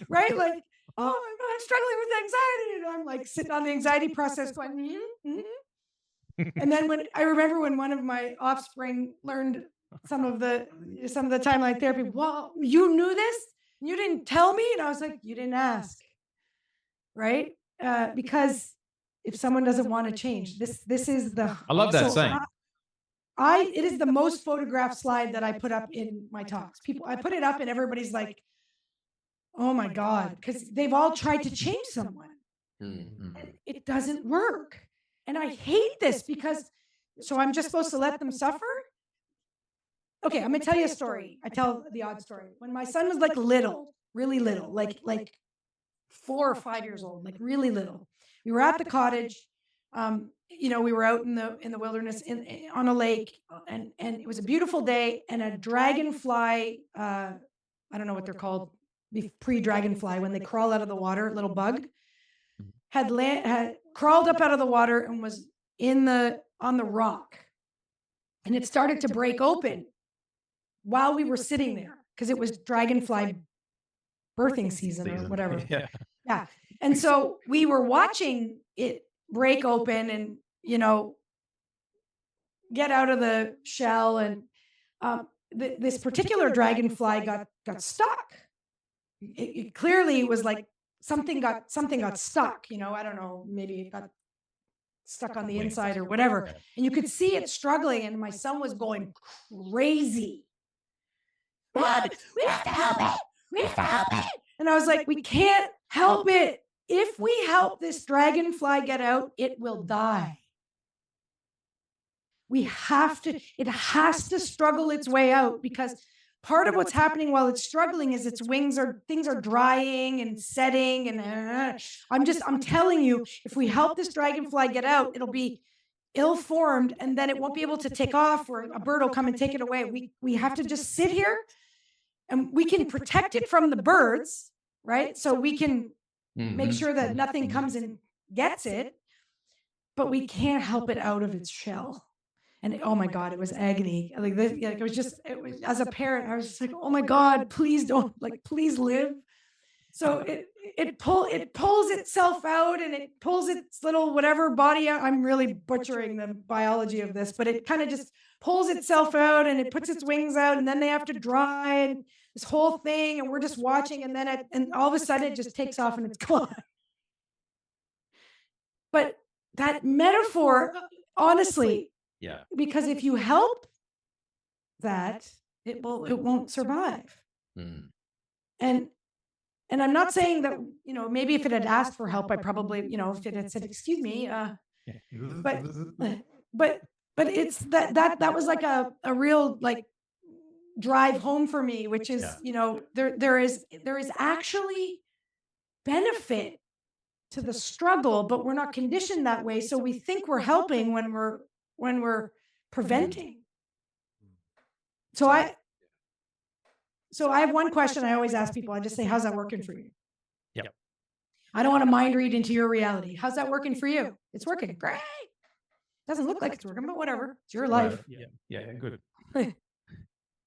right? Like, oh, I'm struggling with anxiety. And I'm like sitting on the anxiety process going, And then I remember when one of my offspring learned some of the timeline therapy, well, you knew this? You didn't tell me? And I was like, you didn't ask, right? Because if someone doesn't want to change, this is the... I love that saying. It is the most photographed slide that I put up in my talks. I put it up and everybody's like, oh my God, because they've all tried to change someone. And it doesn't work. And I hate this because, so I'm just supposed to let them suffer? Okay, I'm going to tell you a story. I tell the odd story. When my son was like little, really little, like 4 or 5 years old, like really little, we were at the cottage. We were out in the wilderness on a lake, and it was a beautiful day, and a dragonfly, I don't know what they're called, pre-dragonfly, when they crawl out of the water, little bug, had crawled up out of the water and was on the rock, and it started to break open while we were sitting there because it was dragonfly birthing season or whatever. Yeah. And so we were watching it break open and, get out of the shell. And this particular dragonfly got stuck. It clearly was like something got stuck, I don't know, maybe it got stuck on the inside or whatever. And you could see it struggling, and my son was going crazy. We have to help it. We have to help it. And I was like, we can't help it. If we help this dragonfly get out, it will die. It has to struggle its way out, because part of what's happening while it's struggling is things are drying and setting. And I'm telling you, if we help this dragonfly get out, it'll be ill-formed, and then it won't be able to take off, or a bird will come and take it away. We have to just sit here, and we can protect it from the birds, right? So we can make sure that nothing comes and gets it, but we can't help it out of its shell. And oh my God, it was agony. It was as a parent, I was just like, oh my God, please don't, please live. So it pulls itself out, and it pulls its little whatever body out. I'm really butchering the biology of this, but it kind of just pulls itself out, and it puts its wings out, and then they have to dry, and this whole thing, and we're just watching, and then and all of a sudden it just takes off and it's gone. But that metaphor, honestly, because if you help that, it won't survive. And I'm not saying that, maybe if it had asked for help, I probably, if it had said, excuse me, but it's that was like a real drive home for me, which is, there is actually benefit to the struggle, but we're not conditioned that way. So we think we're helping when we're preventing. So I have one question I always ask people. I just say, how's that working for you? Yep. I don't want to mind read into your reality. How's that working for you? It's working. Great. Doesn't look like it's working, but whatever. It's your life. Yeah, good.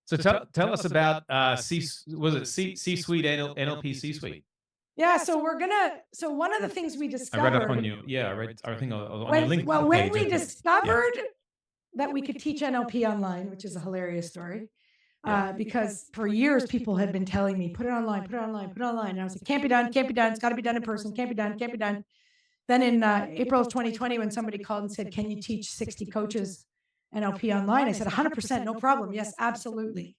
So tell us about C-suite NLP C-suite? Yeah, so one of the things we discovered. I read up on you. Yeah, I read. I think on your link. Well, when we discovered that we could teach NLP online, which is a hilarious story. Because for years people had been telling me, put it online, put it online, put it online. And I was like, can't be done, it's got to be done in person, can't be done. Then in April of 2020, when somebody called and said, can you teach 60 coaches NLP online? I said, 100%, no problem. Yes, absolutely.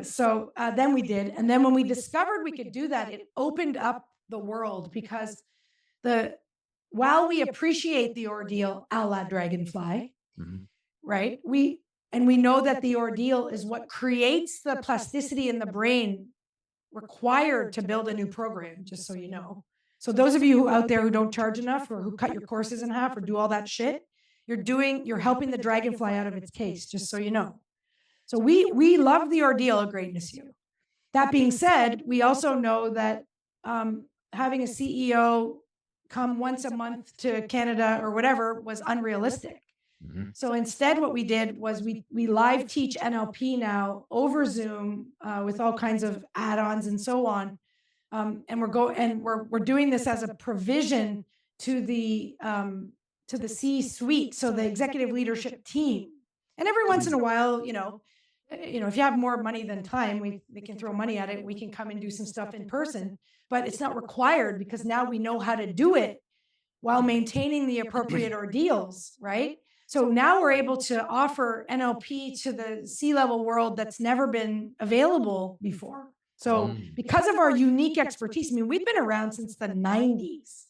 So then we did. And then when we discovered we could do that, it opened up the world, because while we appreciate the ordeal a la dragonfly, right? We know that the ordeal is what creates the plasticity in the brain required to build a new program, just so you know. So those of you out there who don't charge enough, or who cut your courses in half, or do all that shit, you're helping the dragonfly out of its case, just so you know. So we love the ordeal of greatness you. That being said, we also know that having a CEO come once a month to Canada or whatever was unrealistic. Mhm. So instead, what we did was we live teach NLP now over Zoom with all kinds of add-ons and so on. And we're doing this as a provision to the C-suite, so the executive leadership team. And every once in a while, if you have more money than time, they can throw money at it. We can come and do some stuff in person, but it's not required because now we know how to do it while maintaining the appropriate ordeals, right? So now we're able to offer NLP to the C-level world that's never been available before. So because of our unique expertise, I mean, we've been around since the 90s.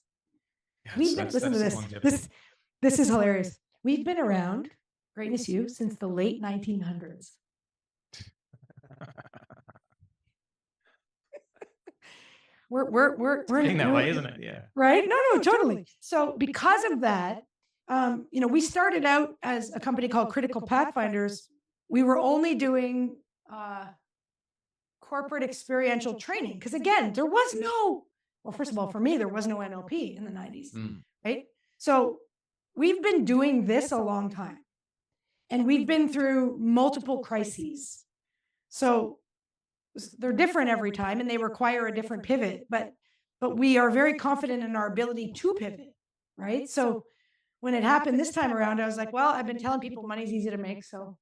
Listen to this. This is hilarious. We've been around, Greatness U, since the late 1900s. We're Getting that way, isn't it? Yeah. Right? No, totally. So because of that, we started out as a company called Critical Pathfinders. We were only doing corporate experiential training because, again, there was no, well, first of all, for me, there was no NLP in the 90s, right? So we've been doing this a long time, and we've been through multiple crises. So they're different every time, and they require a different pivot, but we are very confident in our ability to pivot, right? So when it happened this time around, I was like, well, I've been telling people money's easy to make, so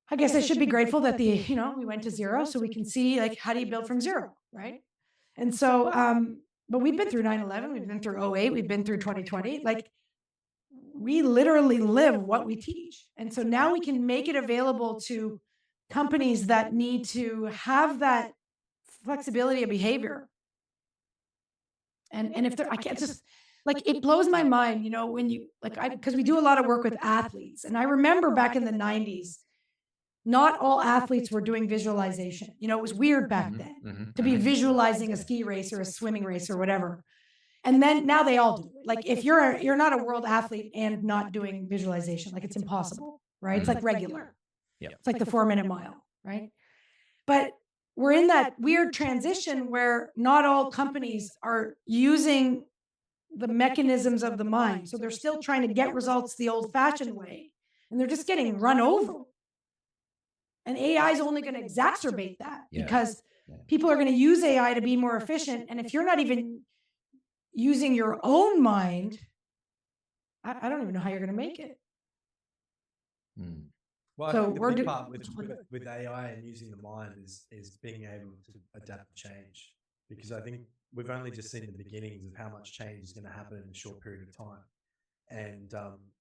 I guess I should be grateful that we went to zero, so we can see, like, how do you build from zero, right? And so, but we've been through 9/11, we've been through 08, we've been through 2020, like, we literally live what we teach. And so now we can make it available to companies that need to have that flexibility of behavior. And if I can't just, like, it blows my mind, when you, like, because we do a lot of work with athletes. And I remember back in the 90s, not all athletes were doing visualization. It was weird back then to be visualizing a ski race or a swimming race or whatever. And then now they all do it. Like, if you're not a world athlete and not doing visualization, like, it's impossible, right? It's like regular. It's like the 4-minute mile, right? But we're in that weird transition where not all companies are using the mechanisms of the mind. So they're still trying to get results the old-fashioned way, and they're just getting run over. And AI is only going to exacerbate that because people are going to use AI to be more efficient. And if you're not even using your own mind, I don't even know how you're going to make it. Well, I So think the we're big do- part with AI and using the mind is being able to adapt to change, because I think we've only just seen the beginnings of how much change is going to happen in a short period of time. And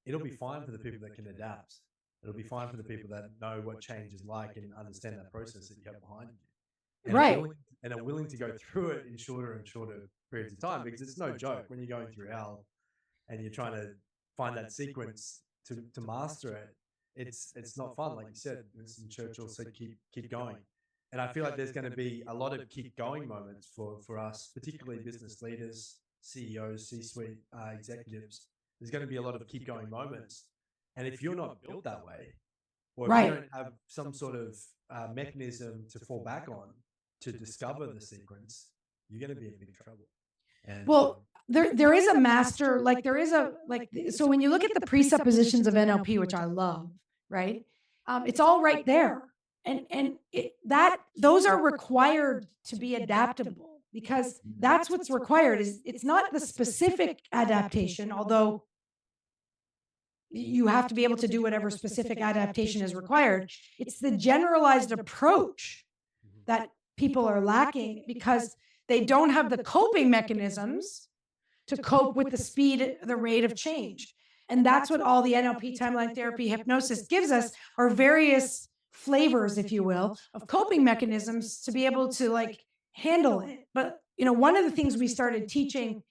it'll be fine for the people that can adapt. It'll be fine for the people that know what change is like and understand that process that you have behind you. And Right. are willing to go through it in shorter and shorter periods of time, because it's no joke when you're going through hell and you're trying to find that sequence to master it. It's not fun. Like you said, Winston Churchill said, keep going. And I feel like there's going to be a lot of keep going moments for us, particularly business leaders, CEOs, C-suite executives. There's going to be a lot of keep going moments. And if you're not built that way, or if you don't have some sort of mechanism to fall back on to discover the sequence, you're going to be in big trouble. And Well, there is a master, like, there is a, like, so when you look at the presuppositions of NLP, which I love, right? It's all right there. And those are required to be adaptable, because that's what's required. It's not the specific adaptation, although you have to be able to do whatever specific adaptation is required. It's the generalized approach that people are lacking because they don't have the coping mechanisms to cope with the speed, the rate of change. And that's what all the NLP, timeline therapy, hypnosis gives us, are various flavors, if you will, of coping mechanisms to be able to, like, handle it. But, one of the things we started teaching,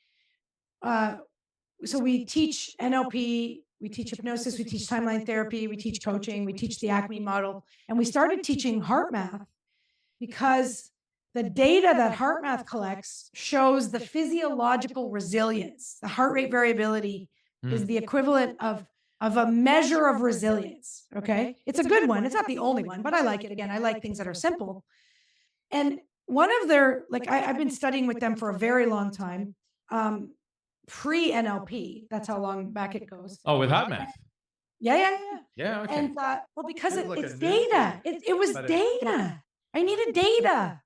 so we teach NLP, we teach hypnosis, we teach timeline therapy, we teach coaching, we teach the Acme model, and we started teaching heart math because the data that heart math collects shows the physiological resilience. The heart rate variability is the equivalent of a measure of resilience, okay? It's a good one. It's not the only one, but I like it. Again, I like things that are simple. And one of their, like, I've been studying with them for a very long time. pre-NLP. That's how long back it goes. Oh, with heart math. Yeah. Yeah. Okay. And well, because It was like it's a new data. thing, It was but data. I needed data,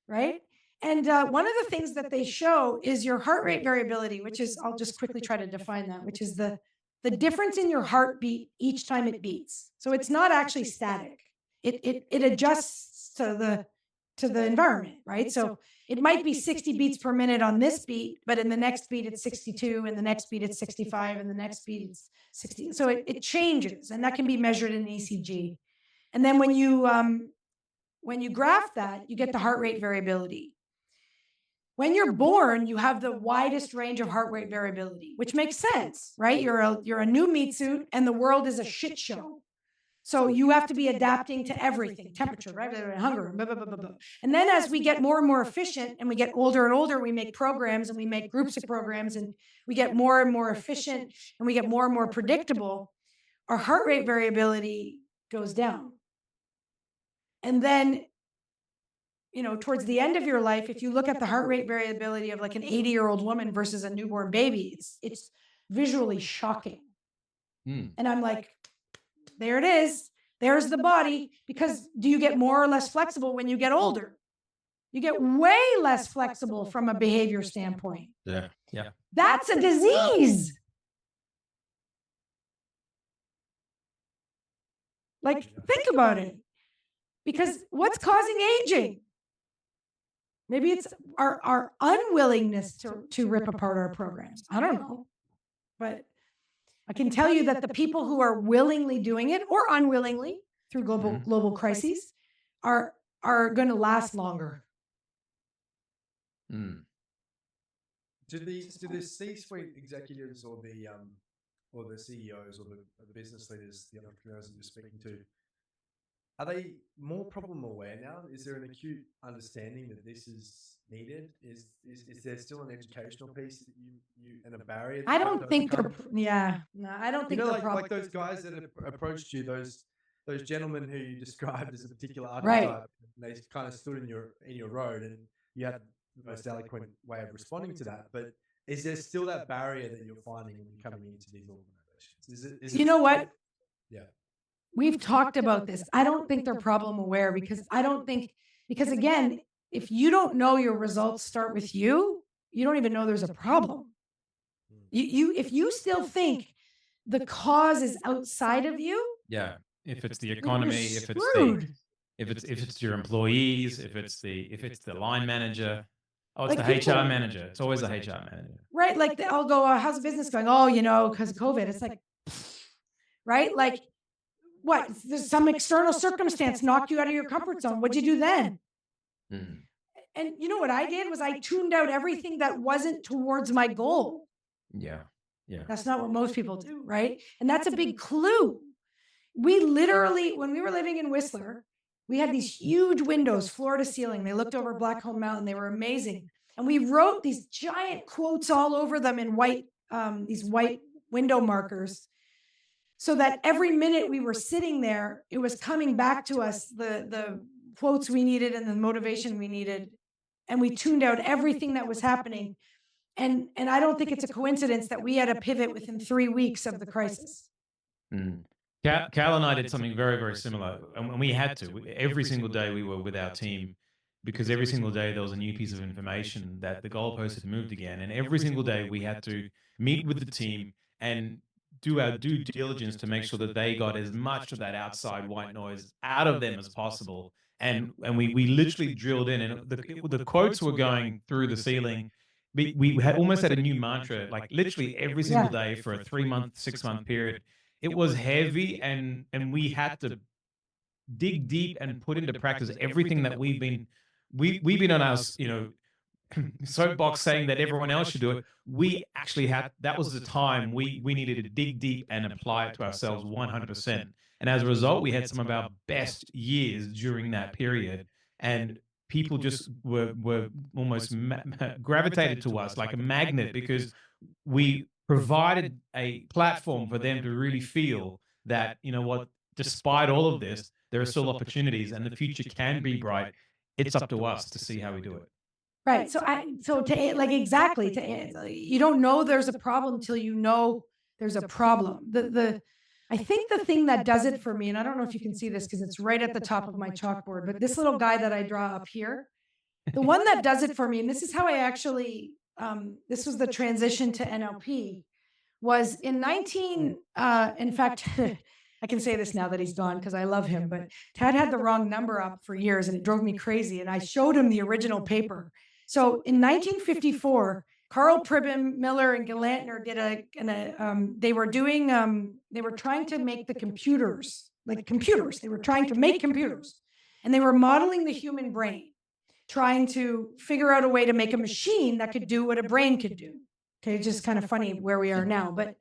right? And one of the things that they show is your heart rate variability, which is, I'll just quickly try to define that, which is the difference in your heartbeat each time it beats. So it's not actually static. It adjusts to the environment, right? So it might be 60 beats per minute on this beat, but in the next beat it's 62, and the next beat it's 65, and the next beat it's 60. So it changes, and that can be measured in ECG. And then when you graph that, you get the heart rate variability. When you're born, you have the widest range of heart rate variability, which makes sense, right? You're a new meat suit, and the world is a shit show. So you have to be adapting to everything, temperature, right? Hunger, blah, blah, blah, blah, blah. And then as we get more and more efficient and we get older and older, we make programs and we make groups of programs, and we get more and more efficient and we get more and more predictable. Our heart rate variability goes down. And then, towards the end of your life, if you look at the heart rate variability of like an 80-year-old woman versus a newborn baby, it's visually shocking. And I'm like, there it is. There's the body. Because do you get more or less flexible when you get older? You get way less flexible from a behavior standpoint. Yeah. That's a disease. Like, think about it. Because what's causing aging? Maybe it's our unwillingness to rip apart our programs. I don't know. But I can tell you that the people who are willingly doing it, or unwillingly through global crises, are going to last longer. Mm. Do the C-suite executives or the CEOs or the business leaders, the entrepreneurs that you're speaking to, are they more problem aware now? Is there an acute understanding that this is needed? Is there still an educational piece that you and a barrier? I don't think they're, I don't think they're like those guys that approached you, those gentlemen who you described as a particular Right. archetype, and they kind of stood in your road, and you had the most eloquent way of responding to that. But is there still that barrier that you're finding when you're coming into these organizations? Is it You know what? Yeah. We've talked about this. I don't think they're problem aware, because again, if you don't know your results start with you, you don't even know there's a problem. If you still think the cause is outside of you, Yeah. If it's the economy, you're if screwed. it's your employees, if it's the line manager, oh, it's Like the people- HR manager. It's always the HR manager. Right? Like I'll go, how's the business going? Oh, because of COVID. It's like, right? Like, what? There's some external circumstance knocked you out of your comfort zone. What'd you do then? Mm. And you know what I did was I tuned out everything that wasn't towards my goal. Yeah. That's not what most people do, right? And that's a big clue. We literally, when we were living in Whistler, we had these huge windows, floor to ceiling. They looked over Blackcomb Mountain. They were amazing. And we wrote these giant quotes all over them in white, these white window markers, so that every minute we were sitting there, it was coming back to us, the quotes we needed and the motivation we needed. And we tuned out everything that was happening. And I don't think it's a coincidence that we had a pivot within 3 weeks of the crisis. Mm. Cal and I did something very, very similar, and we had to. Every single day we were with our team, because every single day there was a new piece of information that the goalpost had moved again, and every single day we had to meet with the team and do our due diligence to make sure that they got as much of that outside white noise out of them as possible. And we literally drilled in, and the quotes were going through the ceiling. We had almost had a new mantra, like literally every single day for a 3-month, 6-month period. It was heavy, and we had to dig deep and put into practice everything that we've been on our soapbox saying that everyone else should do it. We actually had, that was the time we needed to dig deep and apply it to ourselves 100%. And as a result, we had some of our best years during that period, and people just were almost gravitated to us like a magnet, because we provided a platform for them to really feel that, despite all of this, there are still opportunities and the future can be bright. It's up to us to see how we do it. Right. You don't know there's a problem till you know there's a problem. I think the thing that does it for me, and I don't know if you can see this because it's right at the top of my chalkboard, but this little guy that I draw up here, the one that does it for me, and this is how I actually, this was the transition to NLP, was in in fact, I can say this now that he's gone because I love him, but Tad had the wrong number up for years and it drove me crazy. And I showed him the original paper. So in 1954, Carl Pribben, Miller, and Galantner did they were trying to make the computers, like computers. They were trying to make computers. And they were modeling the human brain, trying to figure out a way to make a machine that could do what a brain could do. Okay, it's just kind of funny where we are now. But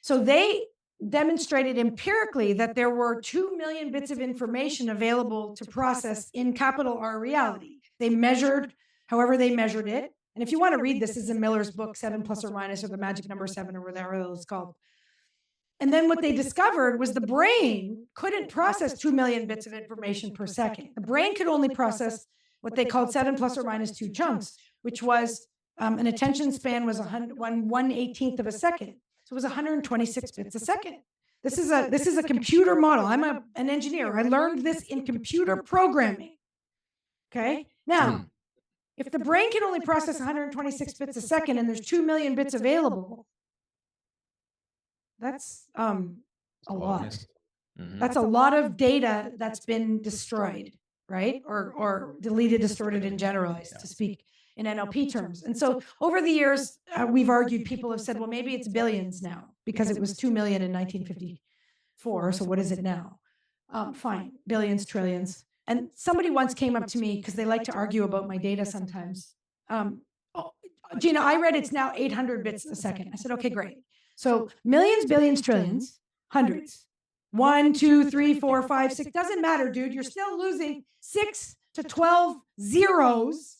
so they demonstrated empirically that there were 2 million bits of information available to process in capital R reality. They measured, however they measured it. And if you want to read this, is in Miller's book, 7 plus or minus, or the magic number 7, or whatever it's called. And then what they discovered was the brain couldn't process 2 million bits of information per second. The brain could only process what they called 7 plus or minus 2 chunks, which was an attention span was 1/18th of a second. So it was 126 bits a second. This is a computer model. I'm an engineer. I learned this in computer programming. Okay. Now, if the brain can only process 126 bits a second and there's 2 million bits available, that's a lot. That's a lot of data that's been destroyed, right? Or deleted, distorted, and generalized, to speak in NLP terms. And so over the years, we've argued, people have said, well, maybe it's billions now because it was 2 million in 1954. So what is it now? Fine, billions, trillions. And somebody once came up to me because they like to argue about my data sometimes. Gina, I read it's now 800 bits a second. I said, okay, great. So millions, billions, trillions, hundreds. 1, 2, 3, 4, 5, 6. Doesn't matter, dude. You're still losing 6 to 12 zeros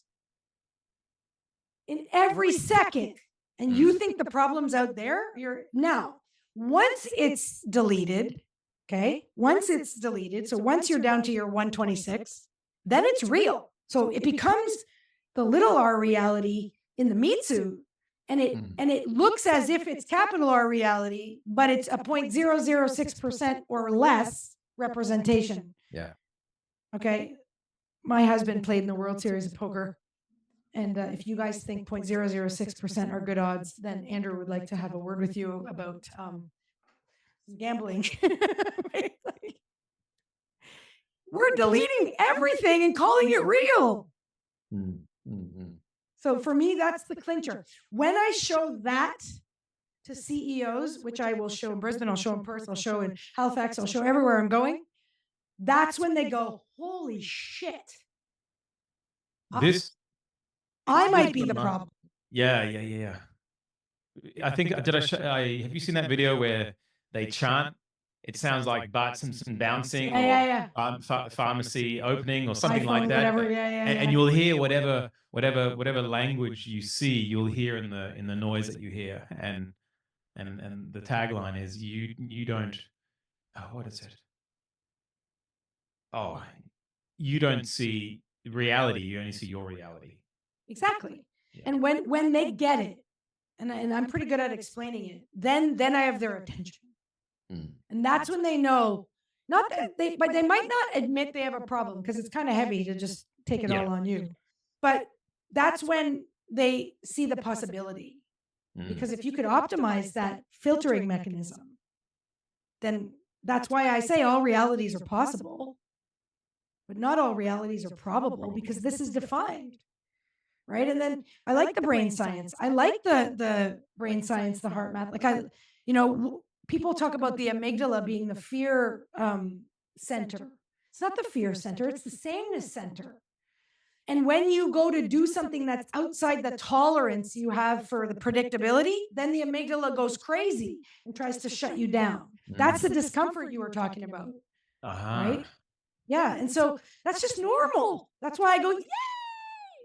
in every second. And you think the problem's out there? Now, once it's deleted, okay? Once it's deleted, so once you're down to your 126, then it's real. So it becomes the little r reality in the meat suit. And it looks as if it's capital R reality, but it's a 0.006% or less representation. Yeah. Okay. My husband played in the World Series of Poker. And if you guys think 0.006% are good odds, then Andrew would like to have a word with you about gambling. We're deleting everything and calling it real. So for me, that's the clincher. When I show that to CEOs, which I will show in Brisbane, I'll show in Perth, I'll show in Halifax, I'll show everywhere I'm going, that's when they go, holy shit. I might be the problem. Yeah. I think, have you seen that video where they chant? It sounds like Bart Simpson bouncing, or pharmacy opening, or something like that. Whatever, and you'll hear whatever language you see, you'll hear in the noise that you hear. And the tagline is you don't. Oh, what is it? Oh, you don't see reality. You only see your reality. Exactly. Yeah. And when they get it, and I'm pretty good at explaining it, then I have their attention. And that's when they know, but they might not admit they have a problem because it's kind of heavy to just take it all on you. But that's when they see the possibility. Because if you could optimize that filtering mechanism, then that's why I say all realities are possible, but not all realities are probable, because this is defined. Right. And then I like the brain science. I like the brain science, the heart math. People talk about the amygdala being the fear center. It's not the fear center. It's the sameness center. And when you go to do something that's outside the tolerance you have for the predictability, then the amygdala goes crazy and tries to shut you down. That's the discomfort you were talking about. Right? Yeah. And so that's just normal. That's why I go, yay,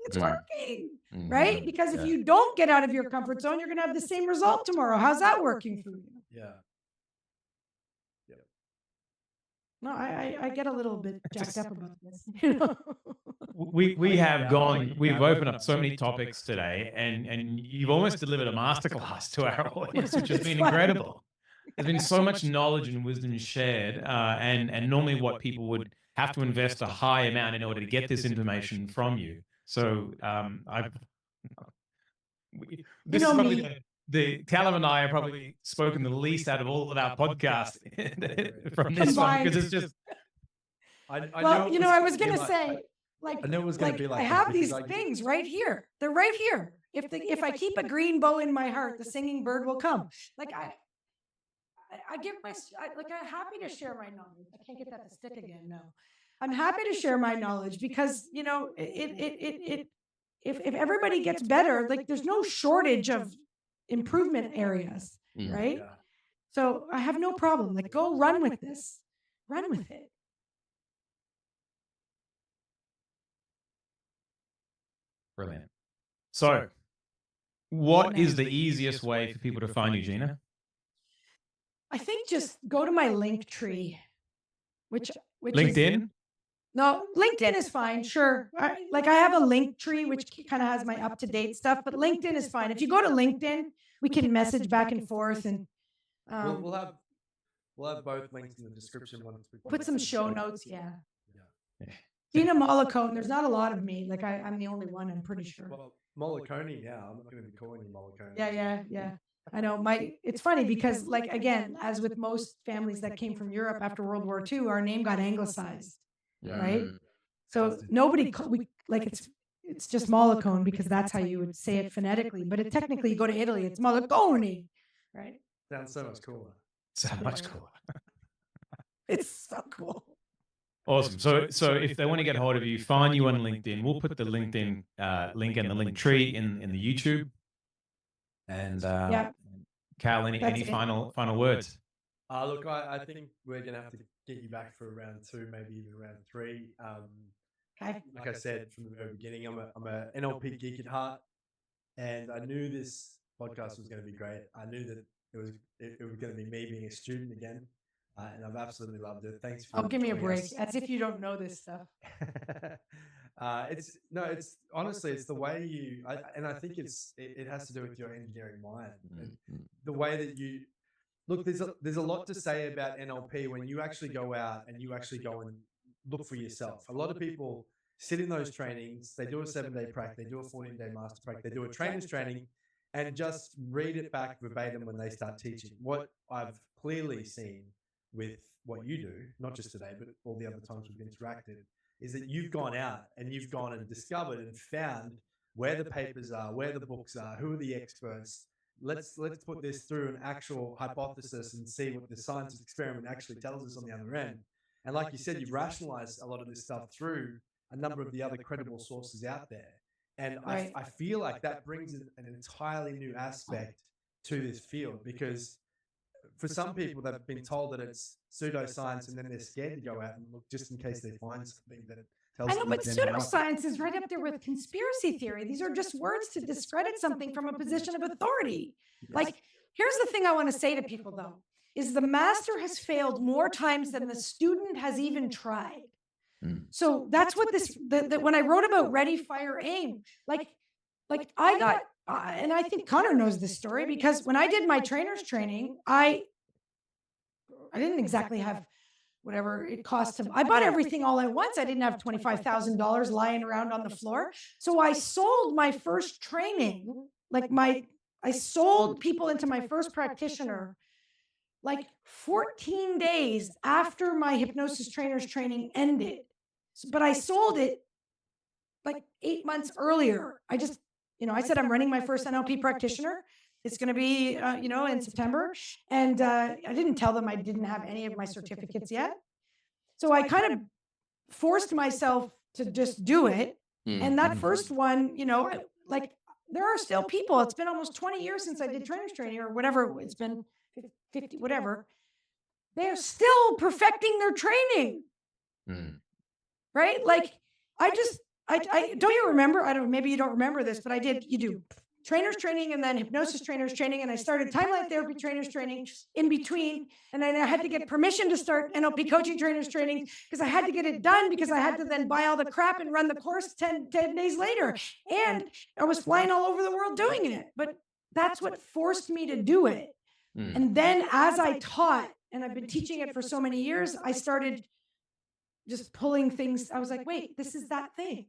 it's working. Right? Because if you don't get out of your comfort zone, you're going to have the same result tomorrow. How's that working for you? Yeah. No, I get a little bit jacked up about this. we have gone. We've opened up so many topics today, and you've almost delivered a masterclass to our audience, which has been incredible. There's been so much knowledge and wisdom shared, and normally what people would have to invest a high amount in order to get this information from you. So this is probably the Callum and I are probably spoken the least out of all of our podcasts from this one, because it's just. I was going to say, I knew it was going to be like I have these things right here. They're right here. If I keep a green bow in my heart, the singing bird will come. Like I'm happy to share my knowledge. I can't get that to stick again. No, I'm happy to share my knowledge because, if everybody gets better, like there's no shortage of improvement areas, right? Yeah. So I have no problem. Like, go run with this. Run with it. Brilliant. So, what is the easiest way for people to find you, Gina? I think just go to my link tree, which LinkedIn? No, LinkedIn is fine. Sure. I have a link tree, which kind of has my up-to-date stuff, but LinkedIn is fine. If you go to LinkedIn, we can message back and forth, and we'll have both links in the description once we put some show notes. Yeah. Yeah. Gina Mollicone. There's not a lot of me. Like I'm the only one, I'm pretty sure. Well, Mollicone now. I'm not going to be calling you Mollicone. Yeah. I know. It's funny because, like, again, as with most families that came from Europe after World War II, our name got anglicized, right? So it's just Mollicone because that's how you would say it phonetically. But technically, you go to Italy, it's Mollicone, right? Sounds so much cooler. So much cooler. It's so cool. Awesome. So if they want to get hold of you, find you on LinkedIn. We'll put the LinkedIn link and the link tree in the YouTube. And Cal, any final words? Look, I think we're going to have to get you back for round 2, maybe even round 3. Okay. Like I said from the very beginning, I'm a NLP geek at heart, and I knew this podcast was going to be great. I knew that it was going to be me being a student again. And I've absolutely loved it. Thanks for give me a break. us. As if you don't know this stuff. It's honestly, it's the way I think it has to do with your engineering mind. The way that you look, there's a lot to say about NLP when you actually go out and you actually go and look for yourself. A lot of people sit in those trainings, they do a 7-day prac, they do a 14-day master prac, they do a trainer's training, and just read it back verbatim when they start teaching. What I've clearly seen with what you do, not just today, but all the other times we've interacted, is that you've gone out and you've gone and discovered and found where the papers are, where the books are, who are the experts. Let's put this through an actual hypothesis and see what the science experiment actually tells us on the other end. And like you said, you've rationalized a lot of this stuff through a number of the other credible sources out there. And I feel like that brings an entirely new aspect to this field, because for some people, they've been told that it's pseudoscience, and then they're scared to go out and look just in case they find something that tells them. I know, but pseudoscience is right up there with conspiracy theory. These are just words to discredit something from a position of authority. Yes. Like, here's the thing I want to say to people, though, is the master has failed more times than the student has even tried. So that's what when I wrote about Ready, Fire, Aim, like I got, and I think Connor knows this story, because when I did my trainer's training, I didn't exactly have whatever it cost him. I bought everything all at once. I didn't have $25,000 lying around on the floor. So I sold my first training, I sold people into my first practitioner like 14 days after my hypnosis trainer's training ended. But I sold it like 8 months earlier. I just, I said, I'm running my first NLP practitioner. It's going to be, in September. And I didn't tell them I didn't have any of my certificates yet. So I kind of forced myself to just do it. And that first one, there are still people. It's been almost 20 years since I did trainer's training, or whatever. It's been 50, whatever. They're still perfecting their training. Right? Like, I don't you remember? Maybe you don't remember this, but I did. You do. trainers training and then hypnosis trainers training. And I started timeline therapy trainers training in between. And then I had to get permission to start NLP coaching trainers training because I had to get it done because I had to then buy all the crap and run the course 10 days later. And I was flying all over the world doing it. But that's what forced me to do it. And then as I taught, and I've been teaching it for so many years, I started just pulling things. I was like, wait, this is that thing.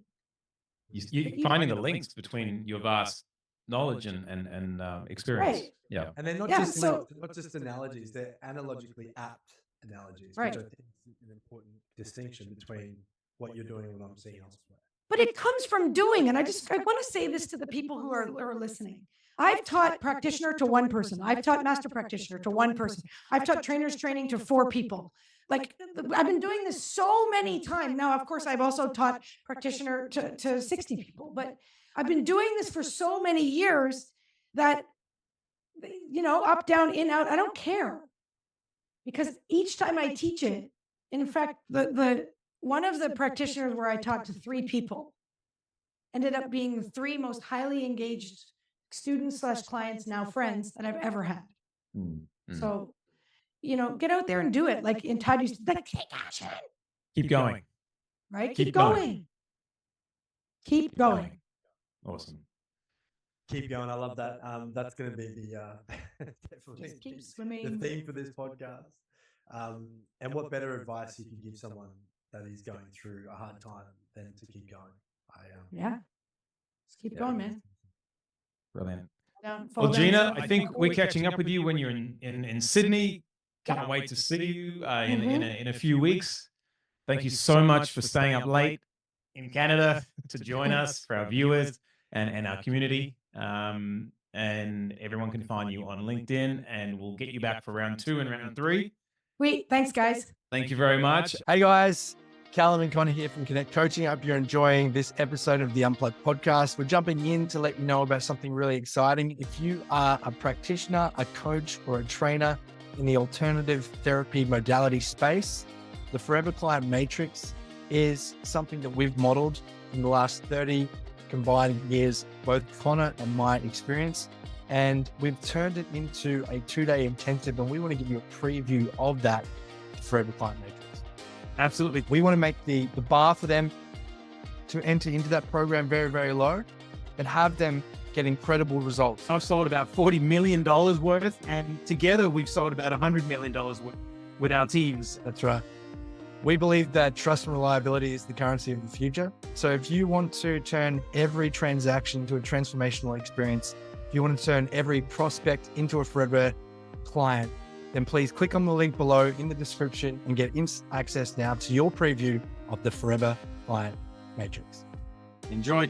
You finding the links between your vast knowledge and experience. Right. Yeah. And they're not Yeah, just so- not just analogies; they're analogically apt analogies, Right. which I think is an important distinction between what you're doing and what I'm seeing elsewhere. But it comes from doing. And I want to say this to the people who are listening. I've taught practitioner to one person. I've taught master practitioner to one person. I've taught trainers training to 4 people. Like, I've been doing this so many times. Now, of course, I've also taught practitioner to 60 people, but I've been doing this for so many years that, up, down, in, out, I don't care. Because each time I teach it, in fact, the one of the practitioners where I taught to 3 people ended up being the 3 most highly engaged students / clients, now friends, that I've ever had. So, get out there and do it. Like in Todd used to, like, take action. Keep going. Right? Keep Keep going. going. Keep going. Awesome. Keep going. I love that. That's going to be the definitely Just keep the swimming. theme for this podcast. And what better advice you can give someone that is going through a hard time than to keep going? Yeah. Just keep going, man. Brilliant. Fall Well, down Gina, slow. I think we're catching up with you when you're in Sydney. Can't wait to see you in a few weeks. Thank you so much for staying up late in Canada to join us, for our viewers and our community. And everyone can find you on LinkedIn, and we'll get you back for round 2 and round 3. Sweet. Thanks, guys. Thank you very much. Hey guys, Callum and Connor here from Connect Coaching. I hope you're enjoying this episode of the Unplugged podcast. We're jumping in to let you know about something really exciting. If you are a practitioner, a coach, or a trainer in the alternative therapy modality space, the Forever Client Matrix is something that we've modeled in the last 30 combined years, both Connor and my experience. And we've turned it into a 2-day intensive, and we want to give you a preview of that Forever Client Matrix. Absolutely. We want to make the bar for them to enter into that program very, very low and have them get incredible results. I've sold about $40 million worth, and together we've sold about $100 million worth with our teams. That's right. We believe that trust and reliability is the currency of the future. So if you want to turn every transaction into a transformational experience, if you want to turn every prospect into a forever client, then please click on the link below in the description and get instant access now to your preview of the Forever Client Matrix. Enjoy.